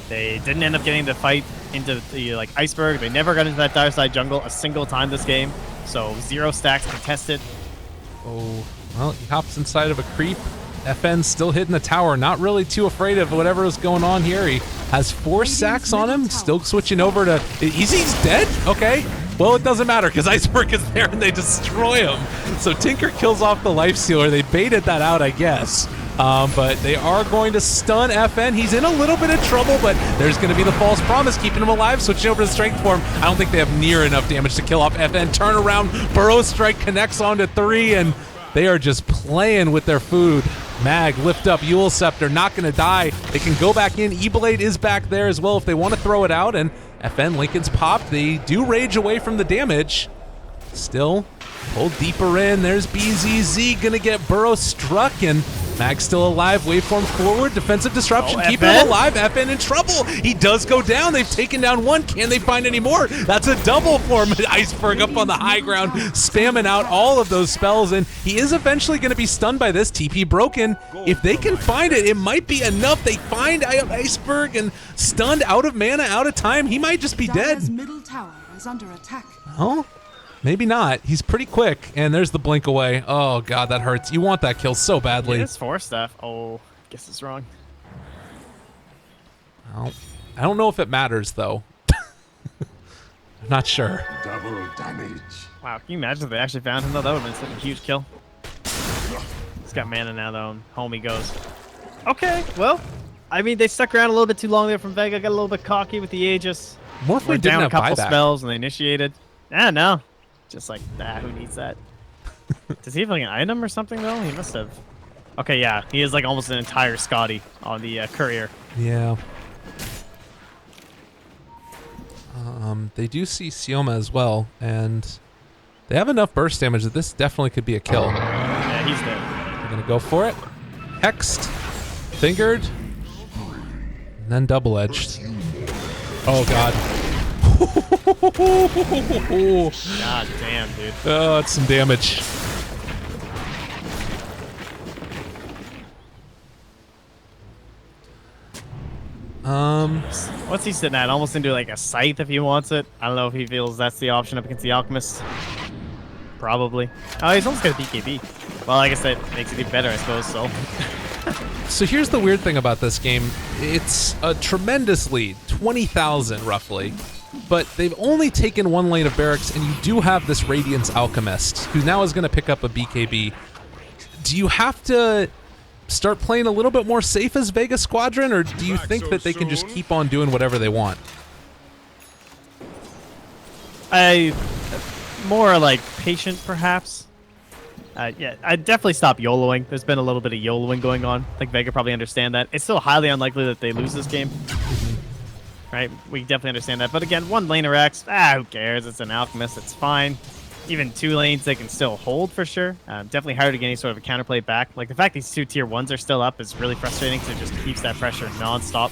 [SPEAKER 2] They didn't end up getting the fight into the like Iceberg. They never got into that dire side jungle a single time this game. So 0 stacks contested.
[SPEAKER 1] Oh, well, he hops inside of a creep. FN's still hitting the tower, not really too afraid of whatever is going on here. He has 4 sacks on him. Still switching over to... He's dead? Okay. Well, it doesn't matter because Iceberg is there and they destroy him. So Tinker kills off the Life Stealer. They baited that out, I guess. But they are going to stun FN. He's in a little bit of trouble, but there's going to be the false promise, keeping him alive, switching over to strength form. I don't think they have near enough damage to kill off FN. Turn around, Burrow Strike connects onto 3, and they are just playing with their food. Mag, lift up, Yule Scepter, not going to die. They can go back in. E-Blade is back there as well if they want to throw it out, and FN, Lincoln's popped. They do rage away from the damage. Still, pull deeper in. There's BZZ going to get Burrow struck, and Mag's still alive. Waveform forward. Defensive disruption. Keeping him alive. FN in trouble. He does go down. They've taken down 1. Can they find any more? That's a double for Iceberg up on the high ground, spamming out all of those spells, and he is eventually going to be stunned by this. TP broken. If they can find it, it might be enough. They find Iceberg and stunned, out of mana, out of time. He might just be dead.
[SPEAKER 3] Middle tower is under attack.
[SPEAKER 1] Oh. Maybe not. He's pretty quick, and there's the blink away. Oh, God, that hurts. You want that kill so badly.
[SPEAKER 2] It's 4 stuff. Oh, guess it's wrong.
[SPEAKER 1] Well, I don't know if it matters, though. I'm not sure.
[SPEAKER 4] Double damage.
[SPEAKER 2] Wow, can you imagine if they actually found him, though? That would have been such a huge kill. He's got mana now, though, and home he goes. Okay, well, I mean, they stuck around a little bit too long there from Vega. Got a little bit cocky with the Aegis.
[SPEAKER 1] Morphling
[SPEAKER 2] down
[SPEAKER 1] didn't
[SPEAKER 2] a
[SPEAKER 1] have
[SPEAKER 2] couple
[SPEAKER 1] buyback.
[SPEAKER 2] spells, and they initiated. No. Just like, who needs that? Does he have like an item or something though? He must have. Okay, yeah, he is like almost an entire Scotty on the courier.
[SPEAKER 1] Yeah. They do see Sioma as well, and they have enough burst damage that this definitely could be a kill.
[SPEAKER 2] Yeah, he's dead.
[SPEAKER 1] They're gonna go for it. Hexed, fingered, and then double-edged. Oh, God.
[SPEAKER 2] God damn, dude.
[SPEAKER 1] Oh, that's some damage.
[SPEAKER 2] What's he sitting at? Almost into like a scythe if he wants it. I don't know if he feels that's the option up against the Alchemist. Probably. Oh, he's almost got a BKB. Well, I guess that makes it even better, I suppose, so.
[SPEAKER 1] So here's the weird thing about this game. It's a tremendous lead, 20,000 roughly. But they've only taken 1 lane of barracks, and you do have this Radiance Alchemist, who now is going to pick up a BKB. Do you have to start playing a little bit more safe as Vega Squadron, or do you think that they can just keep on doing whatever they want?
[SPEAKER 2] More like patient, perhaps. Yeah, I'd definitely stop YOLOing. There's been a little bit of YOLOing going on. I think Vega probably understand that. It's still highly unlikely that they lose this game. Right? We definitely understand that. But again, 1 laner X, who cares? It's an Alchemist. It's fine. Even 2 lanes, they can still hold for sure. Definitely hard to get any sort of a counterplay back. Like, the fact these 2 tier 1s are still up is really frustrating because it just keeps that pressure non-stop.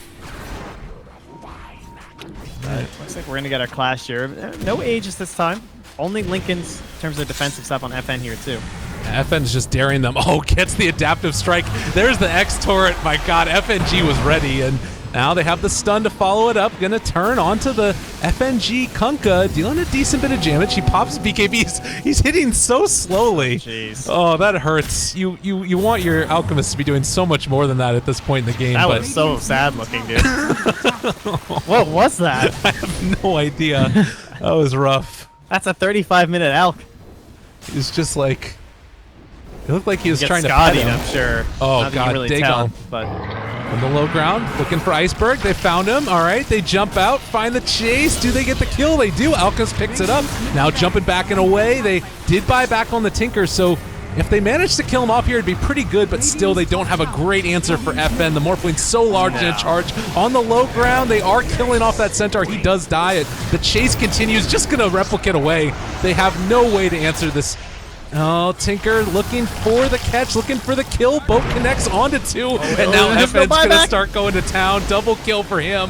[SPEAKER 2] Looks like we're going to get our clash here. No Aegis this time. Only Lincoln's in terms of defensive stuff on FN here, too.
[SPEAKER 1] FN's just daring them. Oh, gets the adaptive strike. There's the X turret. My God, FNG was ready, and now they have the stun to follow it up. Gonna turn onto the FNG Kunkka, dealing a decent bit of damage. He pops BKBs. He's hitting so slowly.
[SPEAKER 2] Jeez.
[SPEAKER 1] Oh, that hurts. You want your Alchemist to be doing so much more than that at this point in the game.
[SPEAKER 2] That was so sad looking, dude. What was that?
[SPEAKER 1] I have no idea. That was rough.
[SPEAKER 2] That's a 35-minute Alk.
[SPEAKER 1] He's just like... It looked like he was trying to
[SPEAKER 2] pet
[SPEAKER 1] pet him.
[SPEAKER 2] I'm sure.
[SPEAKER 1] Oh,
[SPEAKER 2] Not
[SPEAKER 1] God,
[SPEAKER 2] really
[SPEAKER 1] Dagon.
[SPEAKER 2] But
[SPEAKER 1] On the low ground, looking for Iceberg. They found him. All right, they jump out, find the chase. Do they get the kill? They do. Alchemist picks it up. Now jumping back and away. They did buy back on the Tinker, so if they manage to kill him off here, it'd be pretty good, but still they don't have a great answer for FN. The Morphline's so large in a charge. On the low ground, they are killing off that Centaur. He does die. The chase continues, just going to replicate away. They have no way to answer this. Oh, Tinker looking for the catch, looking for the kill. Boat connects onto 2, and now FN's going to start going to town. Double kill for him.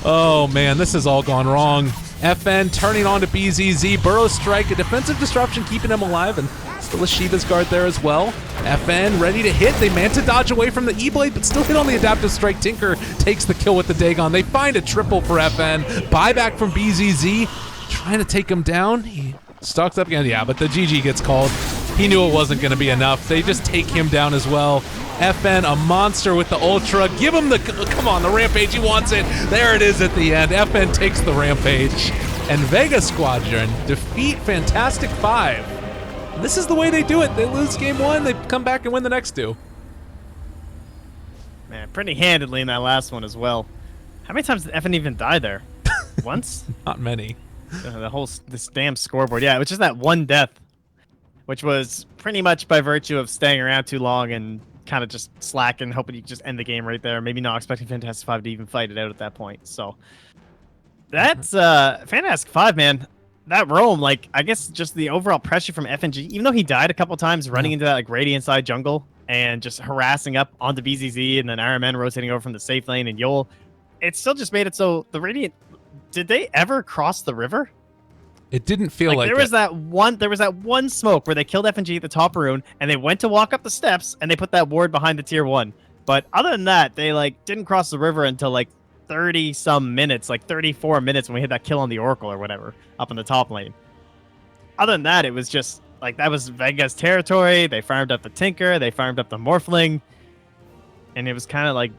[SPEAKER 1] Oh, man, this has all gone wrong. FN turning on to BZZ. Burrow Strike, a defensive disruption, keeping him alive, and still a Shiva's Guard there as well. FN ready to hit. They Manta dodge away from the E-Blade, but still hit on the adaptive strike. Tinker takes the kill with the Dagon. They find a triple for FN. Buyback from BZZ, trying to take him down. He stalks up again. Yeah, but the GG gets called. He knew it wasn't going to be enough. They just take him down as well. FN, a monster with the Ultra. Give him the, come on, the Rampage, he wants it. There it is at the end. FN takes the Rampage. And Vega Squadron defeat Fantastic Five. And this is the way they do it. They lose game one, they come back and win the next two.
[SPEAKER 2] Man, pretty handedly in that last one as well. How many times did FN even die there? Once?
[SPEAKER 1] Not many.
[SPEAKER 2] This damn scoreboard. Yeah, it was just that one death, which was pretty much by virtue of staying around too long and kind of just slacking, hoping you could just end the game right there. Maybe not expecting Fantastic Five to even fight it out at that point. So that's Fantastic Five, man. That roam, like, I guess just the overall pressure from FNG, even though he died a couple times running into that like Radiant side jungle and just harassing up onto BZZ and then RMN rotating over from the safe lane and Yol, it still just made it so the Radiant, did they ever cross the river?
[SPEAKER 1] It didn't feel like
[SPEAKER 2] there was that one smoke where they killed FNG at the top rune and they went to walk up the steps and they put that ward behind the tier 1. But other than that, they like didn't cross the river until like 30 some minutes, like 34 minutes when we hit that kill on the Oracle or whatever up in the top lane. Other than that, it was just like that was Vega's territory. They farmed up the Tinker, they farmed up the Morphling, and it was kind of like,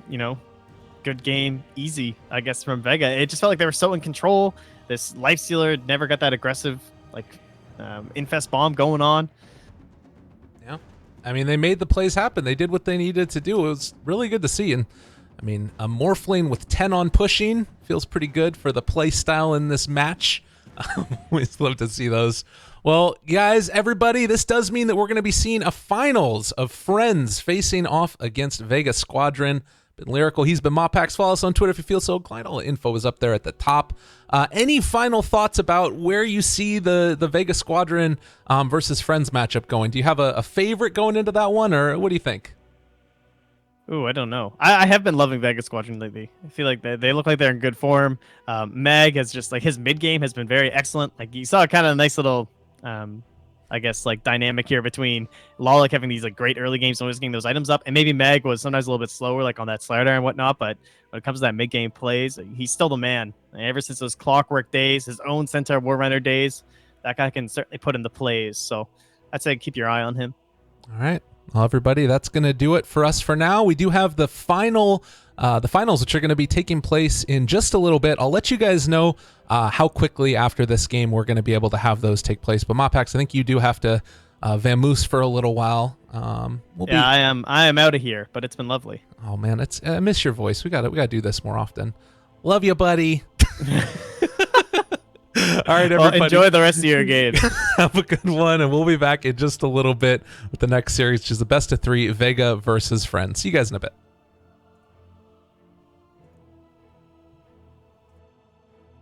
[SPEAKER 2] you know, good game, easy, I guess, from Vega. It just felt like they were so in control. This Lifestealer never got that aggressive, like, infest bomb going on.
[SPEAKER 1] Yeah. I mean, they made the plays happen. They did what they needed to do. It was really good to see. And, I mean, a Morphling with 10 on pushing feels pretty good for the play style in this match. Always love to see those. Well, guys, everybody, this does mean that we're going to be seeing a finals of Friends facing off against Vega Squadron. Been Lyrical. He's been Mopax. Follow us on Twitter if you feel so inclined. All the info is up there at the top. Any final thoughts about where you see the Vega Squadron versus Friends matchup going? Do you have a favorite going into that one, or what do you think?
[SPEAKER 2] Ooh, I don't know. I have been loving Vega Squadron lately. I feel like they look like they're in good form. Meg has just, like, his mid game has been very excellent. Like, you saw kind of a nice little I guess, like, dynamic here between Lolic having these like great early games, always getting those items up, and maybe Meg was sometimes a little bit slower, like on that Slider and whatnot. But when it comes to that mid game plays, he's still the man. And ever since those Clockwork days, his own Centaur War Runner days, that guy can certainly put in the plays. So I'd say keep your eye on him.
[SPEAKER 1] All right. Well, everybody, that's going to do it for us for now. We do have the finals, which are going to be taking place in just a little bit. I'll let you guys know how quickly after this game we're going to be able to have those take place. But Mopax, I think you do have to vamoose for a little while.
[SPEAKER 2] I am out of here, but it's been lovely.
[SPEAKER 1] Oh man, I miss your voice. We got to do this more often. Love you, buddy. All right, everybody.
[SPEAKER 2] Well, enjoy the rest of your game.
[SPEAKER 1] Have a good one, and we'll be back in just a little bit with the next series, which is the best of 3, Vega versus Friends. See you guys in a bit.